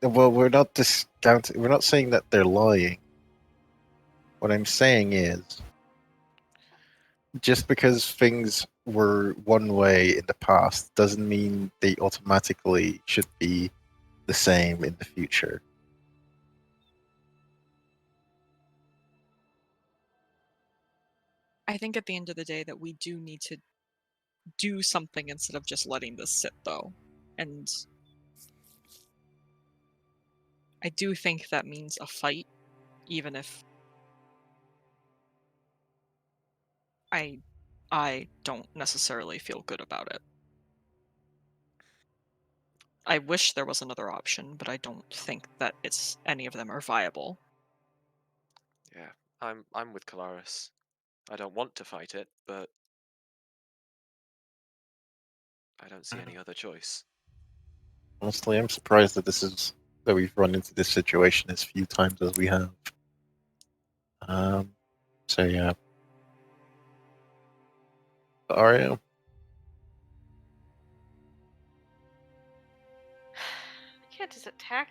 Well, we're not discounting. We're not saying that they're lying. What I'm saying is, just because things were one way in the past doesn't mean they automatically should be the same in the future. I think at the end of the day that we do need to do something instead of just letting this sit, though. And I do think that means a fight, even if I don't necessarily feel good about it. I wish there was another option, but I don't think that any of them are viable. Yeah, I'm with Kelariis. I don't want to fight it, but I don't see any other choice. Honestly, I'm surprised that this is that we've run into this situation as few times as we have. So yeah. Arya? I can't just attack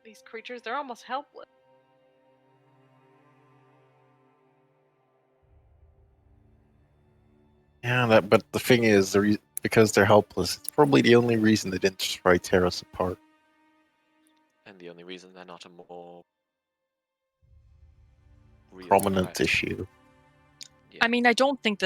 these creatures. They're almost helpless. Yeah, but the thing is, because they're helpless, it's probably the only reason they didn't try to tear us apart. And the only reason they're not a more real Prominent threat. issue. Yeah. I mean, I don't believe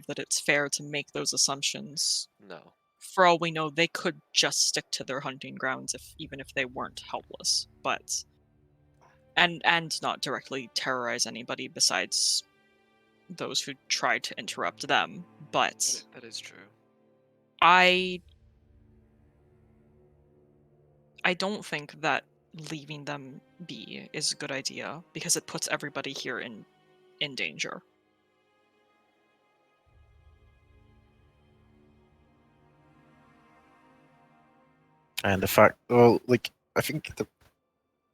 that it's fair to make those assumptions. No. For all we know, they could just stick to their hunting grounds even if they weren't helpless, but and not directly terrorize anybody besides those who tried to interrupt them. But That is true. I don't think that leaving them be is a good idea because it puts everybody here in danger. And the fact, well, like, I think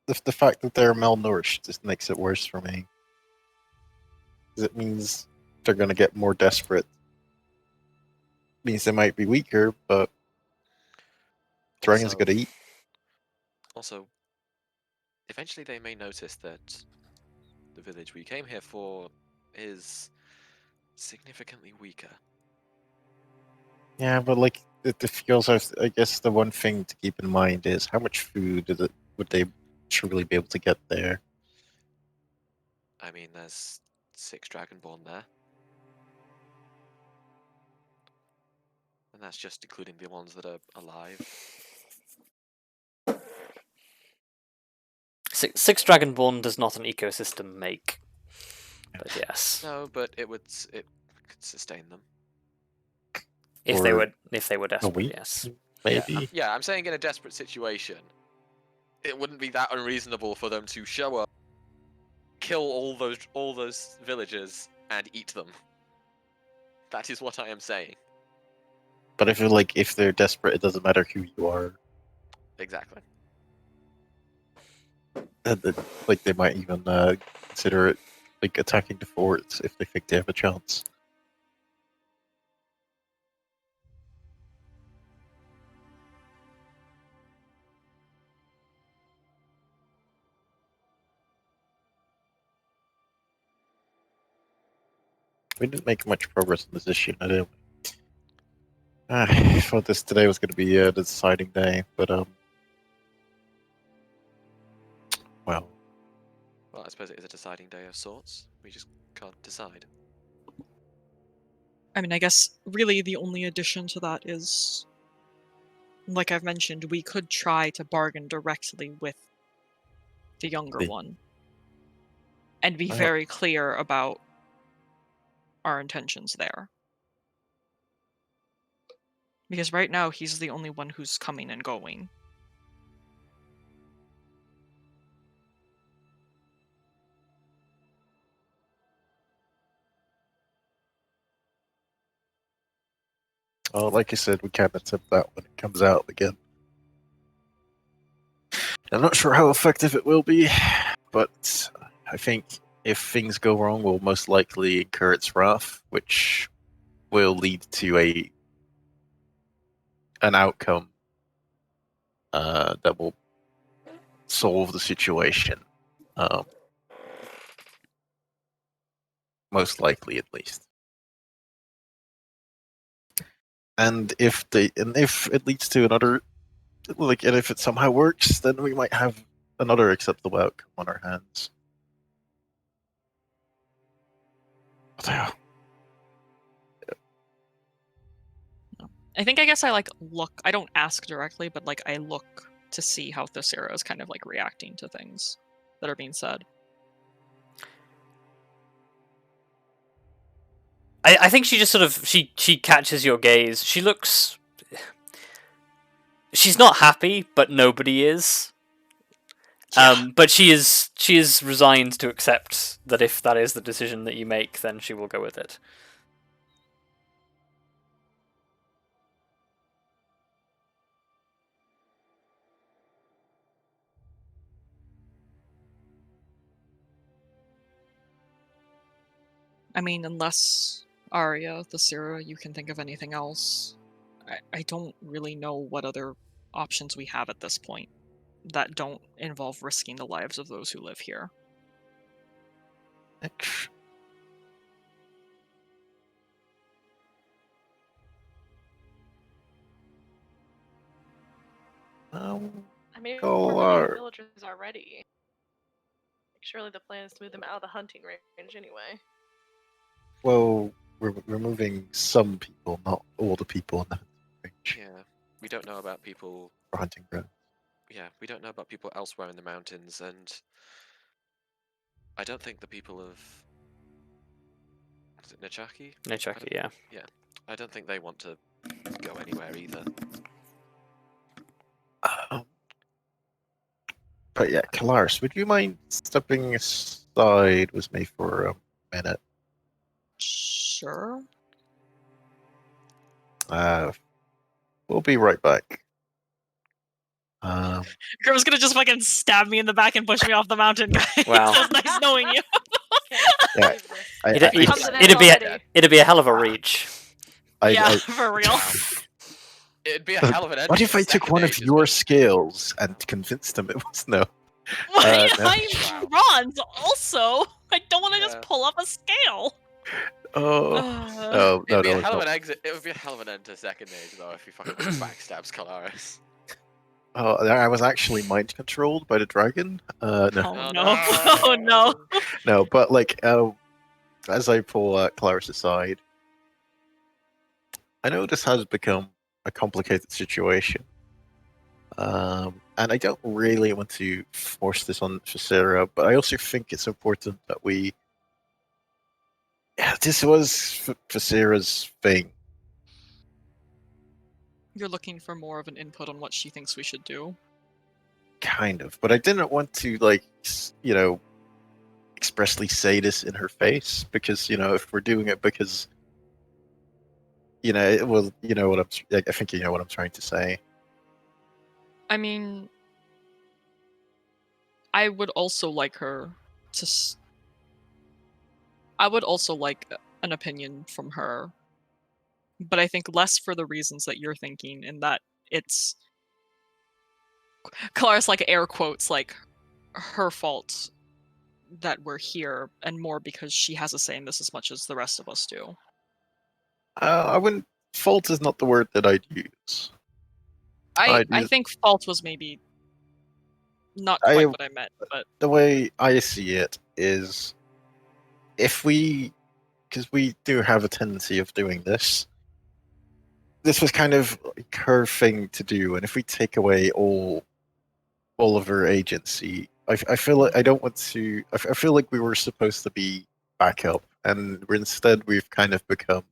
the fact that they're malnourished just makes it worse for me. 'Cause it means they're going to get more desperate. Means they might be weaker, but dragons are going to eat. Also, eventually they may notice that the village we came here for is significantly weaker. Yeah, but like, it feels, I guess the one thing to keep in mind is how much food would they truly be able to get there? I mean, there's 6 Dragonborn there. And that's just including the ones that are alive. Six Dragonborn does not an ecosystem make. But yes. No, but it could sustain them. If they were desperate, week? yes. Maybe. Yeah, I'm saying in a desperate situation, it wouldn't be that unreasonable for them to show up, kill all those villagers, and eat them. That is what I am saying. But if they're desperate, it doesn't matter who you are. Exactly. Like they might even consider it like attacking the forts if they think they have a chance. We didn't make much progress on this issue, I didn't. I thought today was going to be the deciding day, but well, Well, I suppose it is a deciding day of sorts. We just can't decide. I mean, I guess really the only addition to that is, like I've mentioned, we could try to bargain directly with the younger one and be very clear about our intentions there. Because right now he's the only one who's coming and going. like I said, we can't attempt that when it comes out again. I'm not sure how effective it will be, but I think if things go wrong, we'll most likely incur its wrath, which will lead to an outcome that will solve the situation. Most likely, at least. And if it leads to another, and if it somehow works, then we might have another acceptable outcome on our hands. But, I think I guess I look. I don't ask directly, but I look to see how Tallithsyr is kind of reacting to things that are being said. I think she just sort of she catches your gaze. She looks. She's not happy, but nobody is. Yeah. But she is resigned to accept that if that is the decision that you make, then she will go with it. I mean, unless Arya, Tallithsyr, you can think of anything else. I don't really know what other options we have at this point that don't involve risking the lives of those who live here. I mean, Go we're moving on. villagers already. Like, surely the plan is to move them out of the hunting range anyway. Well, we're removing some people, not all the people in the range Yeah, we don't know about people. for hunting ground. Yeah, we don't know about people elsewhere in the mountains, and I don't think the people of is it Nechaki? Nechaki, yeah. Yeah, I don't think they want to go anywhere either. But yeah, Kelariis, would you mind stepping aside with me for a minute? Sure. We'll be right back. Grim's gonna just fucking stab me in the back and push me off the mountain, guys. Wow. It was nice knowing you. Yeah, It'd be a hell of a reach. For real. Wow. It'd be a hell of an end. What to if the I took second one of age as your well. scales and convinced them it was no? Wait, no. I'm bronze also. I don't want to just Yeah. pull up a scale. Oh, no, It'd be a no, hell of no. an exit. It would be a hell of an end to second age though if he fucking backstabs Kelariis. Oh, I was actually mind controlled by the dragon. No, Oh no. Oh no. no, but like, as I pull Kelariis aside, I know this has become a complicated situation. And I don't really want to force this on Tallithsyr, but I also think it's important that we. Yeah, this was Tallithsyr's thing. You're looking for more of an input on what she thinks we should do. Kind of, but I didn't want to, like, expressly say this in her face because, if we're doing it because, it will, what I think you know what I'm trying to say. I mean, I would also like her to. I would also like an opinion from her, but I think less for the reasons that you're thinking, in that it's Kelariis, like, air quotes, like, her fault that we're here, and more because she has a say in this as much as the rest of us do. I wouldn't. Fault is not the word that I'd use. I think fault was maybe not quite what I meant, but the way I see it is, because we do have a tendency of doing this. This was kind of like her thing to do, and if we take away all of her agency, I feel like I don't want to. I feel like we were supposed to be backup, and instead we've kind of become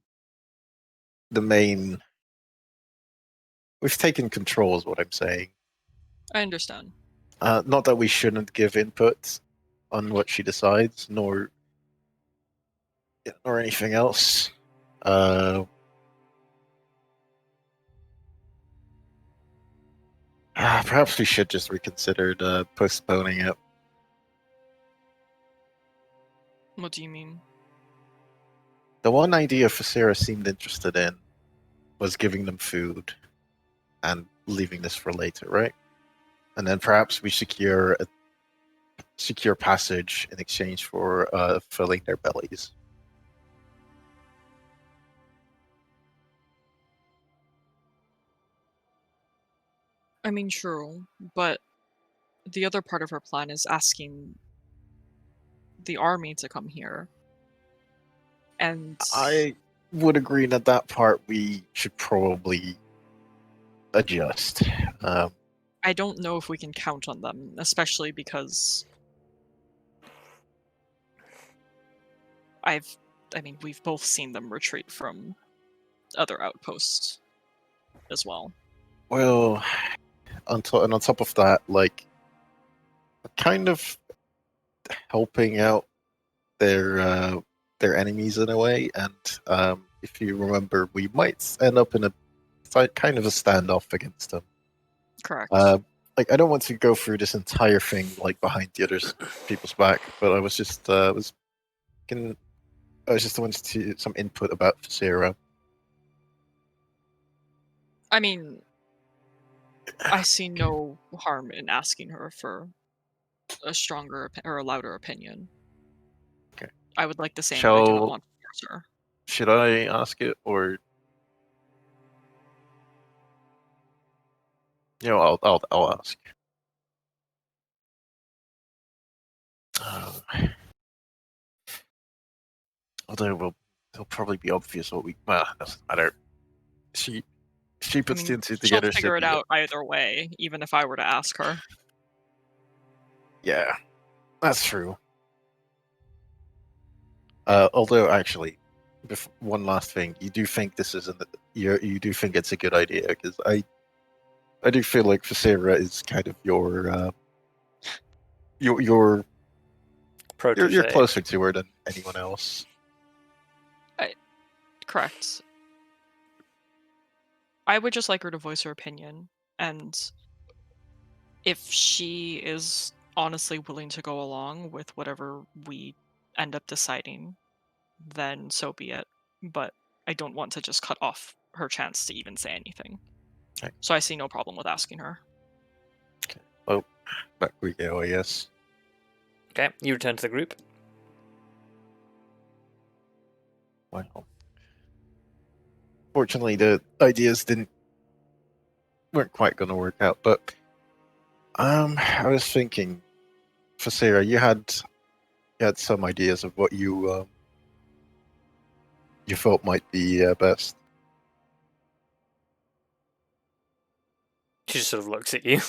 the main. We've taken control, is what I'm saying. I understand. Not that we shouldn't give input on what she decides, nor anything else. Perhaps we should just reconsider postponing it. What do you mean? The one idea Tallithsyr seemed interested in was giving them food and leaving this for later, right? And then perhaps we secure passage in exchange for filling their bellies. I mean, true, but the other part of her plan is asking the army to come here. And I would agree that part we should probably adjust. I don't know if we can count on them, especially because we've both seen them retreat from other outposts as well. Well, on top of that, like, kind of helping out their enemies in a way, and if you remember, we might end up in a kind of a standoff against them. Correct. Like, I don't want to go through this entire thing like behind the other people's back, but I was just I just wanted some input about Sarah. I mean, I see no harm in asking her for a stronger or a louder opinion. Okay. I would like the same, but I do not Shall- want to force her. Should I ask it, or I'll ask. Although it'll probably be obvious what we. Well, doesn't matter. She puts two and two She'll together. figure so it out either way, even if I were to ask her. Yeah, that's true. Although, actually, one last thing, you do think this isn't. You do think it's a good idea, because I do feel like Sarah is kind of your you're Protege. closer to her than anyone else. Correct. I would just like her to voice her opinion, and if she is honestly willing to go along with whatever we end up deciding, then so be it. But I don't want to just cut off her chance to even say anything. Okay. So I see no problem with asking her. Well, back we go, I guess. Okay, you return to the group. Well, fortunately, the ideas weren't quite going to work out. But I was thinking, for Sarah, you had some ideas of what you thought might be best. She just sort of looks at you.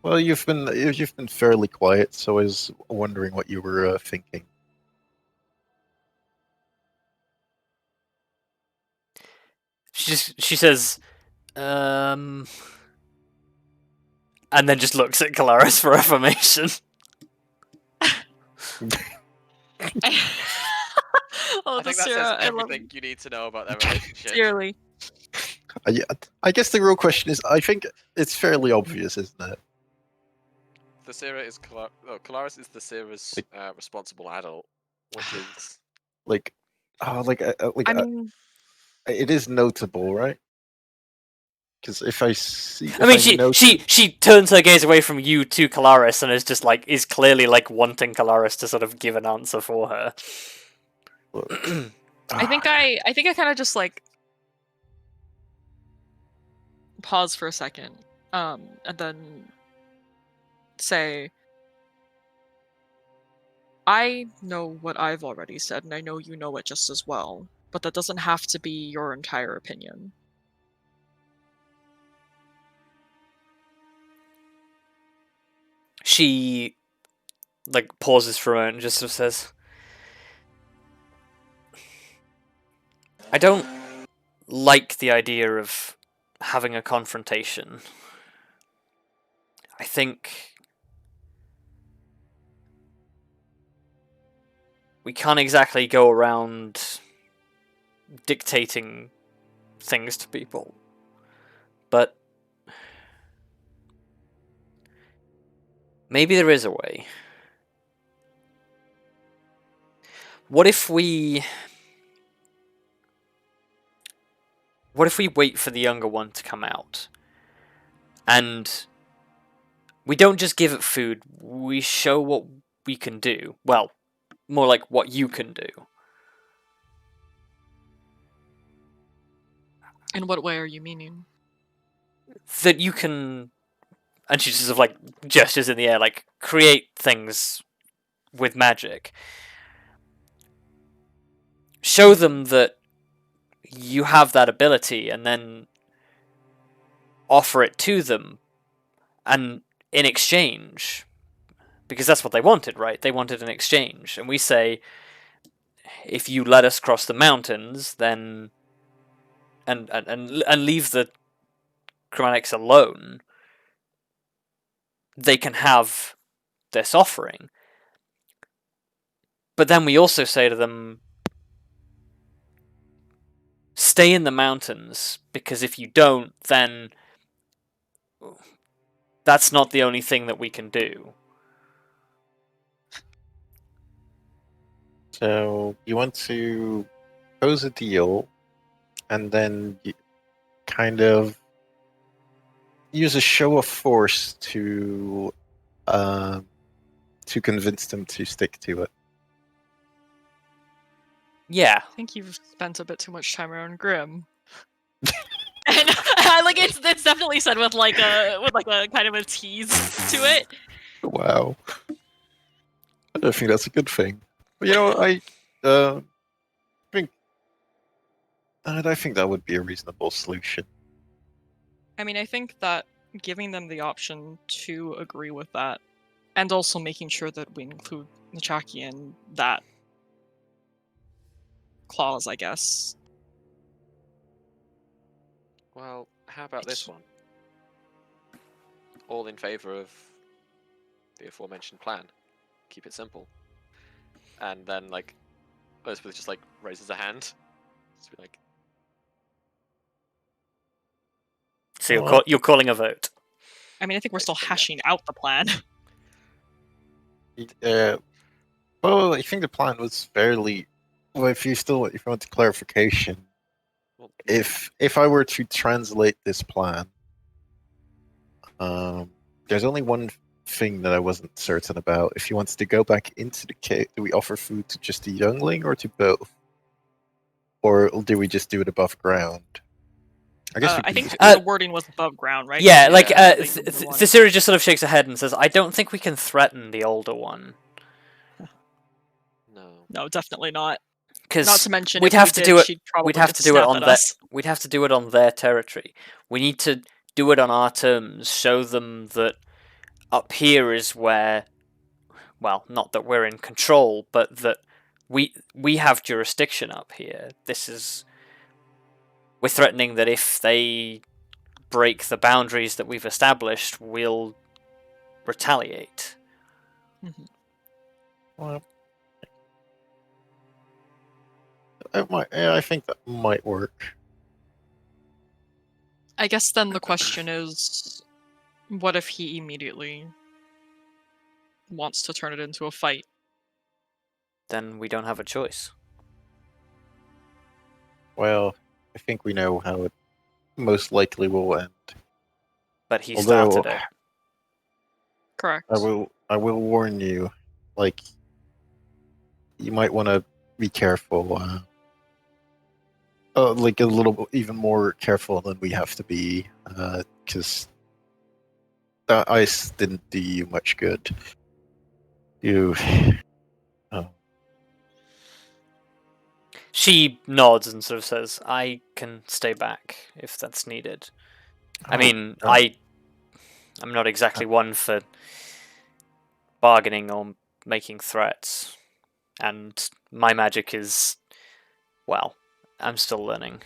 Well, you've been fairly quiet, so I was wondering what you were thinking. She says, and then just looks at Kelariis for affirmation. Oh, I think that Sarah, says I love everything you need to know about their relationship. dearly. I guess the real question is, I think it's fairly obvious, isn't it? Kelariis is Thalithsyr's responsible adult, which is Like, I mean, it is notable, right? Because if I see, I mean, she turns her gaze away from you to Kelariis and is just like, is clearly like wanting Kelariis to sort of give an answer for her. I think I kind of just like pause for a second, and then say, I know what I've already said, and I know you know it just as well, but that doesn't have to be your entire opinion. She like pauses for a moment and just sort of says, I don't like the idea of having a confrontation. I think we can't exactly go around dictating things to people. But maybe there is a way. What if we wait for the younger one to come out? And we don't just give it food, we show what we can do. Well, more like what you can do. In what way are you meaning? That you can, and she just sort of like gestures in the air, like create things with magic. Show them that you have that ability, and then offer it to them, and in exchange, because that's what they wanted, right? They wanted an exchange, and we say, if you let us cross the mountains, then and leave the chromatics alone, they can have this offering. But then we also say to them, stay in the mountains, because if you don't, then that's not the only thing that we can do. So you want to pose a deal, and then you kind of use a show of force to convince them to stick to it. Yeah. I think you've spent a bit too much time around Grim. And like it's definitely said with like a kind of a tease to it. Wow. I don't think that's a good thing. But I think I think that would be a reasonable solution. I mean, I think that giving them the option to agree with that, and also making sure that we include Nachaki in that clause, I guess. Well, how about this one? All in favour of the aforementioned plan. Keep it simple. And then, like, Elizabeth just, like, raises a hand. Just be like, So you're calling a vote. I mean, I think we're still Basically, yeah. hashing out the plan. Well, I think the plan was fairly. Well, if you want clarification, well, if I were to translate this plan, there's only one thing that I wasn't certain about. If he wants to go back into the cave, do we offer food to just the youngling or to both, or do we just do it above ground? I guess I think Uh, the wording was above ground, right? Yeah, like they wouldn't want- Tallithsyr just sort of shakes her head and says, "I don't think we can threaten the older one no. No, definitely not. Not because to mention, we'd if have we to did, do it. she'd probably We'd have just to do it snap on at their. us. We'd have to do it on their territory. We need to do it on our terms. Show them that up here is where. Well, not that we're in control, but that we have jurisdiction up here. We're threatening that if they break the boundaries that we've established, we'll retaliate." Well, I think that might work. I guess then the question is, what if he immediately wants to turn it into a fight? Then we don't have a choice. Well, I think we know how it most likely will end. But he Although started it. Correct. I will warn you, like, you might want to be careful. Like a little even more careful than we have to be, because that ice didn't do you much good. You. Oh. She nods and sort of says, "I can stay back if that's needed." I mean, Oh. I'm not exactly one for bargaining or making threats, and my magic is, well, I'm still learning.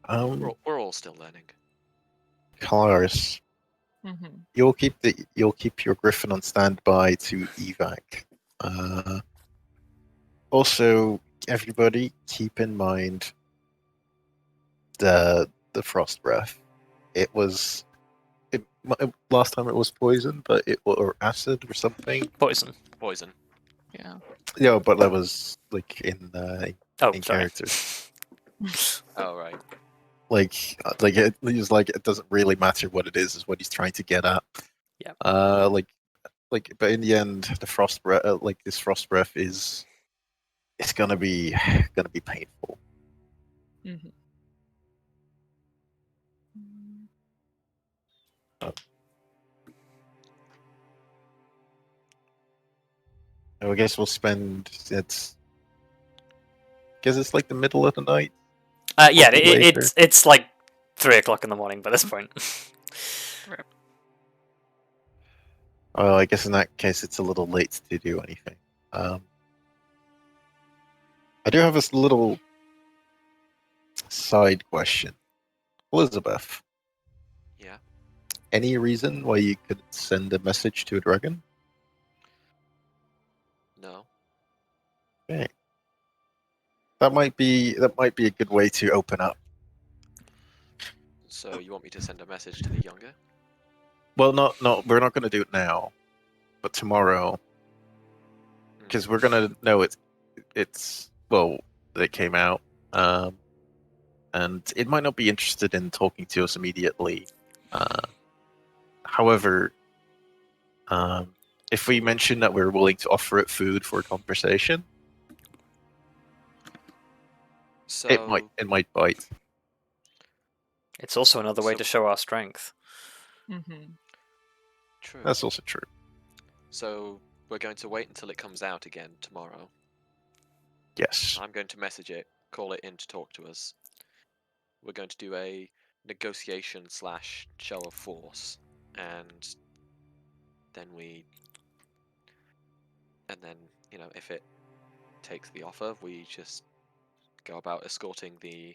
We're all still learning. Kelariis, Mm-hmm. you'll keep your griffin on standby to evac. Also, everybody keep in mind the frost breath. Last time it was poison, but or acid or something. Poison. Poison. Yeah. Yeah, but that was like in Oh, in sorry. character. Oh, right. Like it doesn't really matter what it is what he's trying to get at. Yeah. But in the end, the frost breath, this frost breath it's gonna be painful. Mm-hmm. So I guess we'll spend guess it's like the middle of the night. Yeah, Probably later. it's like 3:00 in the morning by this point. I guess in that case, it's a little late to do anything. I do have this little side question. Elizabeth, Yeah. any reason why you could send a message to a dragon? No. Okay. That might be a good way to open up. So you want me to send a message to the younger? Well, no, we're not going to do it now, but tomorrow. because we're gonna know it's well that it came out, and it might not be interested in talking to us immediately. However, if we mention that we're willing to offer it food for a conversation, So it might bite. It's also another way So- to show our strength. Mm-hmm. true. That's also true. So we're going to wait until it comes out again tomorrow. Yes. I'm going to message it, call it in to talk to us. We're going to do a negotiation / show of force, and then if it takes the offer, we just go about escorting the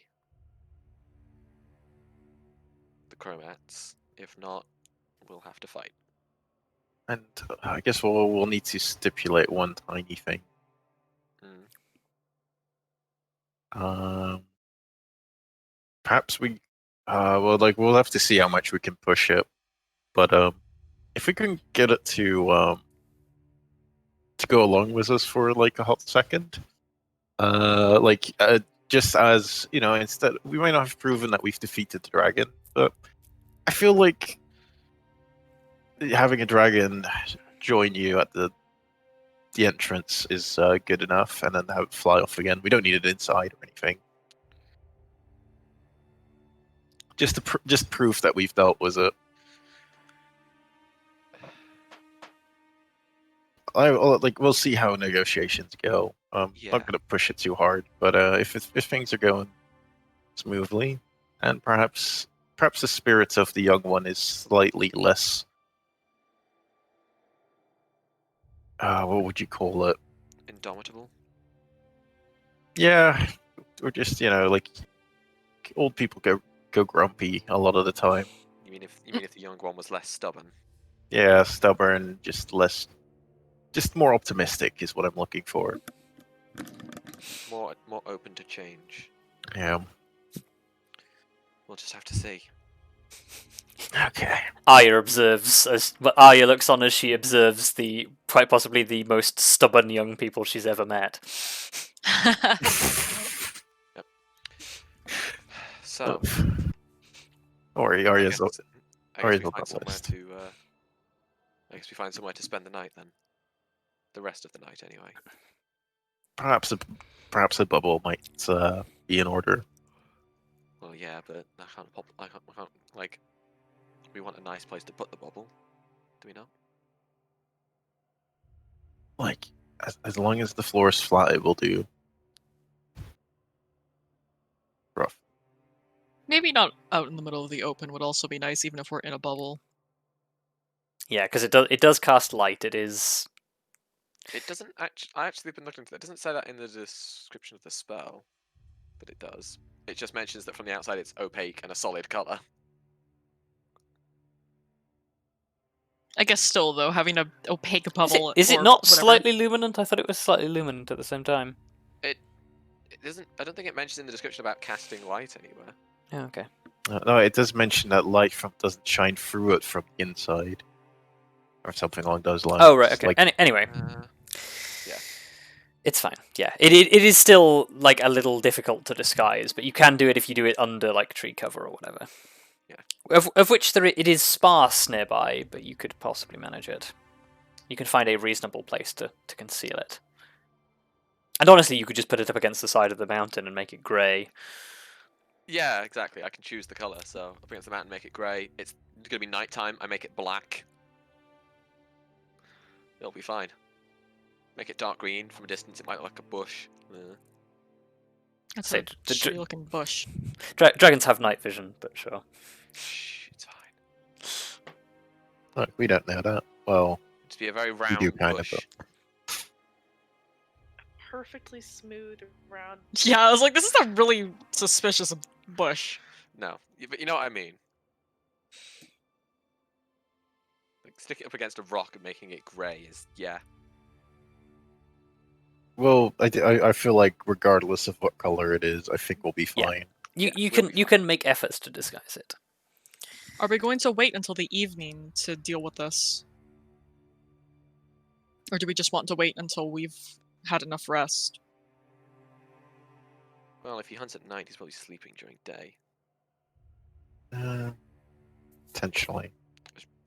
chromats. If not, we'll have to fight. And I guess we'll need to stipulate one tiny thing. Mm. Perhaps we'll have to see how much we can push it. But if we can get it to go along with us for like a hot second, just as instead we might not have proven that we've defeated the dragon, but I feel like having a dragon join you at the entrance is good enough, and then have it fly off again. We don't need it inside or anything. Just proof that we've dealt with it. We'll see how negotiations go. Yeah. Not gonna push it too hard, but if things are going smoothly, and perhaps the spirit of the young one is slightly less. What would you call it? Indomitable. Yeah, or just like old people go grumpy a lot of the time. You mean if the young one was less stubborn? Yeah, stubborn, just more optimistic is what I'm looking for. More open to change. Yeah. We'll just have to see. Okay. Arya Arya looks on as she observes quite possibly the most stubborn young people she's ever met. So Arya's I Arya's guess we on find that somewhere list. to. I guess we find somewhere to spend the night then. The rest of the night, anyway. Perhaps a bubble might be in order. Well, yeah, but I can't. Like, we want a nice place to put the bubble. Do we not? Like as long as the floor is flat, it will do. Rough. Maybe not out in the middle of the open would also be nice, even if we're in a bubble. Yeah, because it does cast light. It doesn't actually. I actually been looking. It doesn't say that in the description of the spell, but it does. It just mentions that from the outside it's opaque and a solid color. I guess still though, having a opaque Is bubble. it or not whatever. slightly luminant? I thought it was slightly luminant at the same time. It doesn't. I don't think it mentions in the description about casting light anywhere. Oh, okay. No, it does mention that light doesn't shine through it from the inside, or something along those lines. Oh, right. Okay. Like, Anyway, Yeah. it's fine. Yeah, it is still like a little difficult to disguise, but you can do it if you do it under like tree cover or whatever. Yeah. Of which it is sparse nearby, but you could possibly manage it. You can find a reasonable place to conceal it. And honestly, you could just put it up against the side of the mountain and make it grey. Yeah, exactly. I can choose the color. So up against the mountain, make it grey. It's gonna be nighttime. I make it black. It'll be fine. Make it dark green from a distance. It might look like a bush. That's Say, a the shitty looking bush. Dragons have night vision, but sure. Shh, it's fine. look, we don't know that. Well, Just be a very do round kind of, bush. Perfectly smooth, round. Yeah, I was like, this is a really suspicious bush. No, but you know what I mean. Like stick it up against a rock and making it grey is well, I feel like regardless of what color it is, I think we'll be Yeah. fine. You we'll be can make efforts to disguise it. Are we going to wait until the evening to deal with this? Or do we just want to wait until we've had enough rest? Well, if he hunts at night, he's probably sleeping during day. Potentially.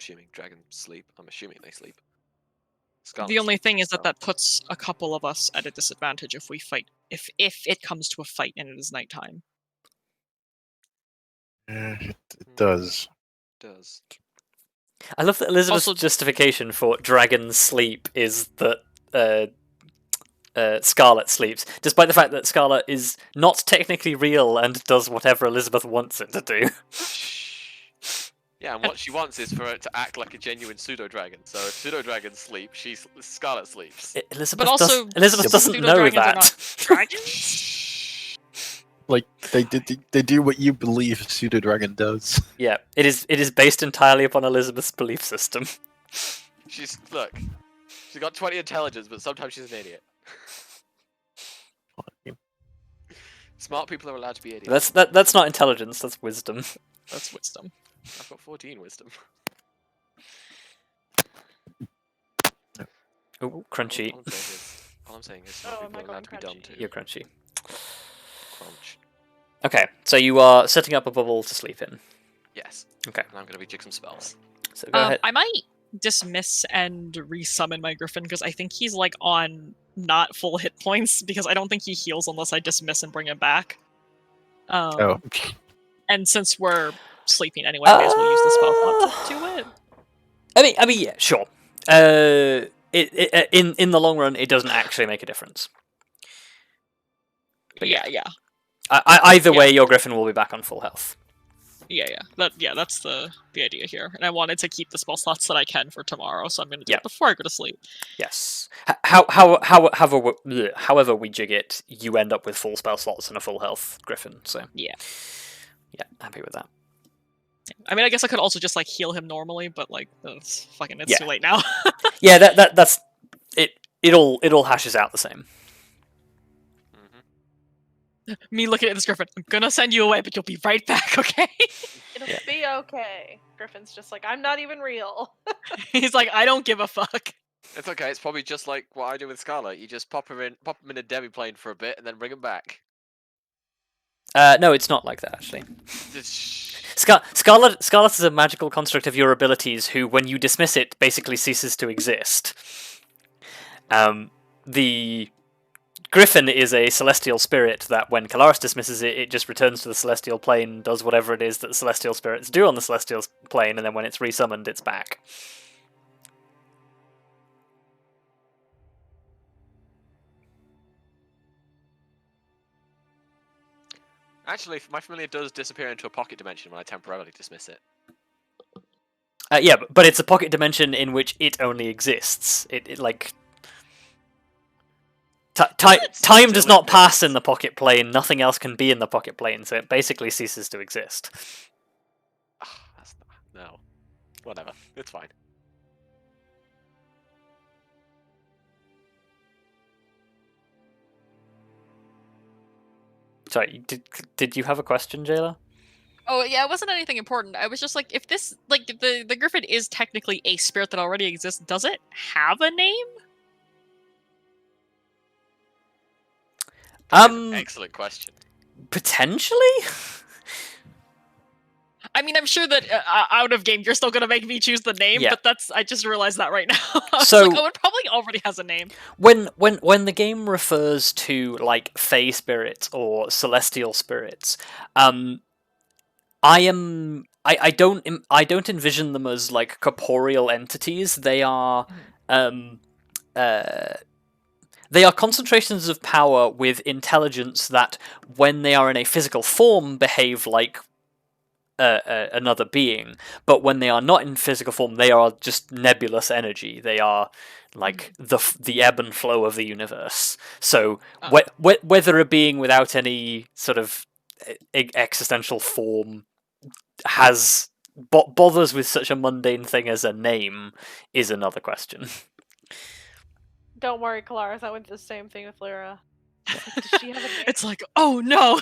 Assuming dragons sleep. I'm assuming they sleep. The Scarlet only sleeps, thing is so- that puts a couple of us at a disadvantage if we fight. If it comes to a fight and it is nighttime. It does. does. I love that Elizabeth's Also- justification for dragon sleep is that Scarlet sleeps, despite the fact that Scarlet is not technically real and does whatever Elizabeth wants it to do. Yeah, and what she wants is for it to act like a genuine pseudo dragon. So if pseudo dragons sleep, Scarlet sleeps. Elizabeth, But also, Elizabeth doesn't know pseudo-dragons are that. not dragons? Like they do what you believe pseudo dragon does. Yeah, it is based entirely upon Elizabeth's belief system. She's got 20 intelligence, but sometimes she's an idiot. Smart people are allowed to be idiots. That's not intelligence. That's wisdom. That's wisdom. I've got 14 wisdom. Oh, crunchy. All I'm saying is smart Oh, am people I are going allowed to be dumb crunchy? too. You're crunchy. Crunch. Okay, so you are setting up a bubble to sleep in. Yes. Okay. And I'm going to rejig some spells. So go ahead. I might dismiss and resummon my griffin because I think he's like on not full hit points because I don't think he heals unless I dismiss and bring him back. Oh, And since we're sleeping anyway, I may as well use the spell slot to it. I mean, yeah, sure. In the long run, it doesn't actually make a difference. But Yeah. Either Yeah. way, your griffin will be back on full health. That's the idea here. And I wanted to keep the spell slots that I can for tomorrow, so I'm going to do Yeah. it before I go to sleep. Yes. However we jig it, you end up with full spell slots and a full health griffin. So Yeah. happy with that. I mean, I guess I could also just like heal him normally, but like it's Yeah. too late now. Yeah, that's it. It all hashes out the same. Mm-hmm. Me looking at this griffin, I'm gonna send you away, but you'll be right back, okay? It'll Yeah. be okay. Griffin's just like, I'm not even real. He's like, I don't give a fuck. It's okay. It's probably just like what I do with Scarlet. You just pop him in a demi-plane for a bit, and then bring him back. No, it's not like that actually. Scarlet is a magical construct of your abilities who, when you dismiss it, basically ceases to exist. The Griffin is a celestial spirit that, when Kelariis dismisses it, it just returns to the celestial plane, does whatever it is that celestial spirits do on the celestial plane, and then when it's resummoned, it's back. Actually, my familiar does disappear into a pocket dimension when I temporarily dismiss it. Yeah, but it's a pocket dimension in which it only exists. It like time does not pass in the pocket plane. Nothing else can be in the pocket plane, so it basically ceases to exist. That's no, whatever. It's fine. Sorry, did you have a question, Jayla? Oh yeah, it wasn't anything important. I was just like, if this like the griffin is technically a spirit that already exists, does it have a name? Excellent question. Potentially. I mean, I'm sure that out of game, you're still gonna make me choose the name, Yeah. but I just realized that right now. I was So- like, oh, it probably already has a name. When the game refers to like fey spirits or celestial spirits, I don't envision them as like corporeal entities. They are they are concentrations of power with intelligence that, when they are in a physical form, behave like another being, but when they are not in physical form, they are just nebulous energy. They are like the ebb and flow of the universe. So whether a being without any sort of existential form has bothers with such a mundane thing as a name is another question. Don't worry, Kelariis. I went through the same thing with Lyra. Does she have a name? It's like, oh no.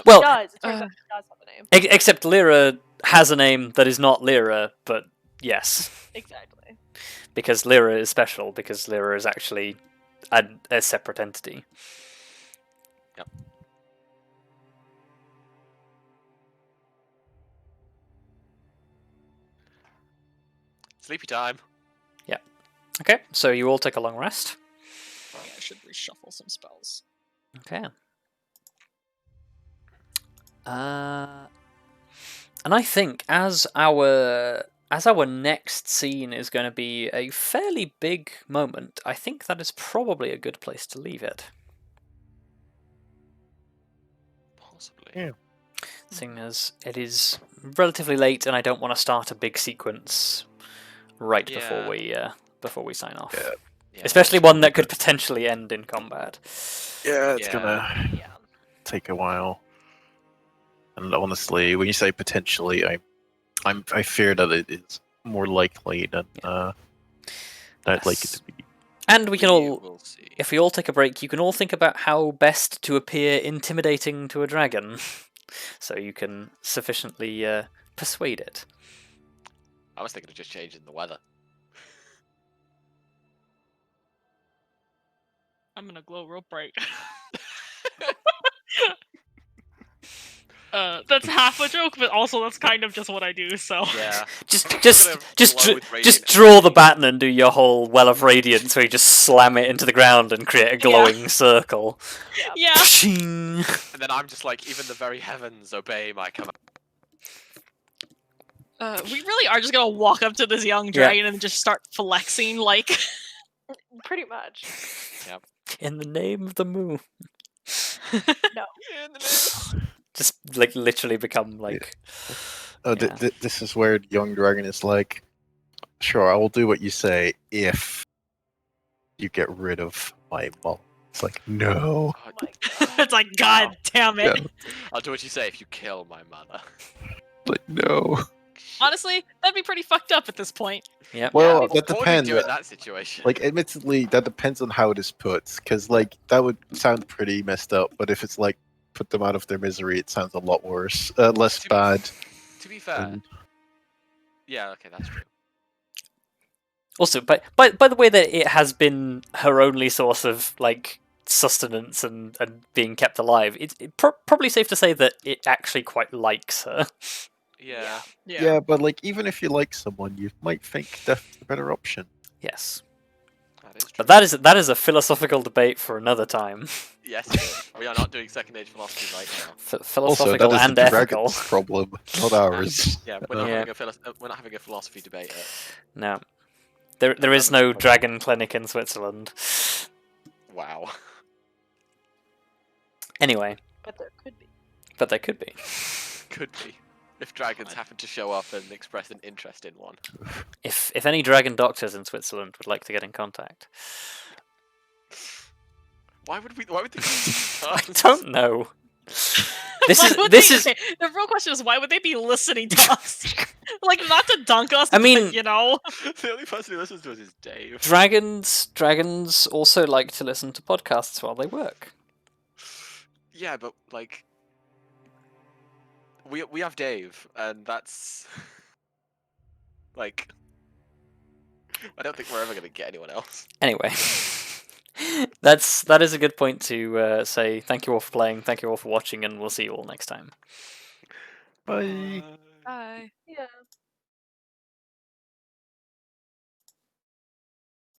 Well, She does. It turns out she does have a name. except Lyra has a name that is not Lyra, but yes. Exactly. because Lyra is special, because Lyra is actually a separate entity. Yep. Sleepy time. Okay, so you all take a long rest. Yeah, I should reshuffle some spells. Okay. And I think as our next scene is going to be a fairly big moment, I think that is probably a good place to leave it. Possibly. Yeah. Seeing as it is relatively late and I don't want to start a big sequence right Yeah. before we sign off. Yeah. Yeah. Especially one that could potentially end in combat. Yeah, it's Yeah. gonna Yeah. take a while. And honestly, when you say potentially, I fear that it is more likely than I'd like it Yes. to be. And we can all, will see. if we all take a break, you can all think about how best to appear intimidating to a dragon, so you can sufficiently persuade it. I was thinking of just changing the weather. I'm gonna glow real bright. That's half a joke, but also that's kind of just what I do. So Yeah. Just gonna glow with radiant draw the energy. baton and do your whole well of radiance, where you just slam it into the ground and create a glowing circle. yeah. Pshing. And then I'm just like, even the very heavens obey my command. We really are just gonna walk up to this young dragon and just start flexing like. Pretty much. In the name of the moon. No. In the name. Just like literally become like. Oh, Yeah. this is where the young dragon is like, sure, I will do what you say if you get rid of my mom. It's like, no. Oh, My God. It's like, God damn it. Yeah. I'll do what you say if you kill my mother. Like, no. Honestly, that'd be pretty fucked up at this point. Yeah. Well, yeah, that what would you depends. do in that situation? Like, admittedly, that depends on how it is put. Because, like, that would sound pretty messed up. But if it's like, put them out of their misery, it sounds a lot worse. Less To be- bad. to be fair, than- yeah, okay, that's true. Also, by the way that it has been her only source of like sustenance and being kept alive, it's probably safe to say that it actually quite likes her. Yeah. Yeah, but like, even if you like someone, you might think death is a better option. Yes, That is true. but that is a philosophical debate for another time. Yes, it is. We are not doing second age philosophy right now. Also, Philosophical that is and the ethical. dragon's problem, not ours. Yeah, we're not, Yeah. we're not having a philosophy debate. No, there is no dragon clinic in Switzerland. Wow. Anyway, But there could be. but there could be. Could be. If dragons happen to show up and express an interest in one. If any dragon doctors in Switzerland would like to get in contact, Why would they come to I us? don't know. This Why is would this they- is okay, the real question is why would they be listening to us? Like, not to dunk us. I mean- but, you know. The only person who listens to us is Dave. dragons also like to listen to podcasts while they work. Yeah, but like we have Dave, and that's like I don't think we're ever gonna get anyone else. Anyway, that is a good point to say. Thank you all for playing. Thank you all for watching, and we'll see you all next time. Bye. Bye. Yeah.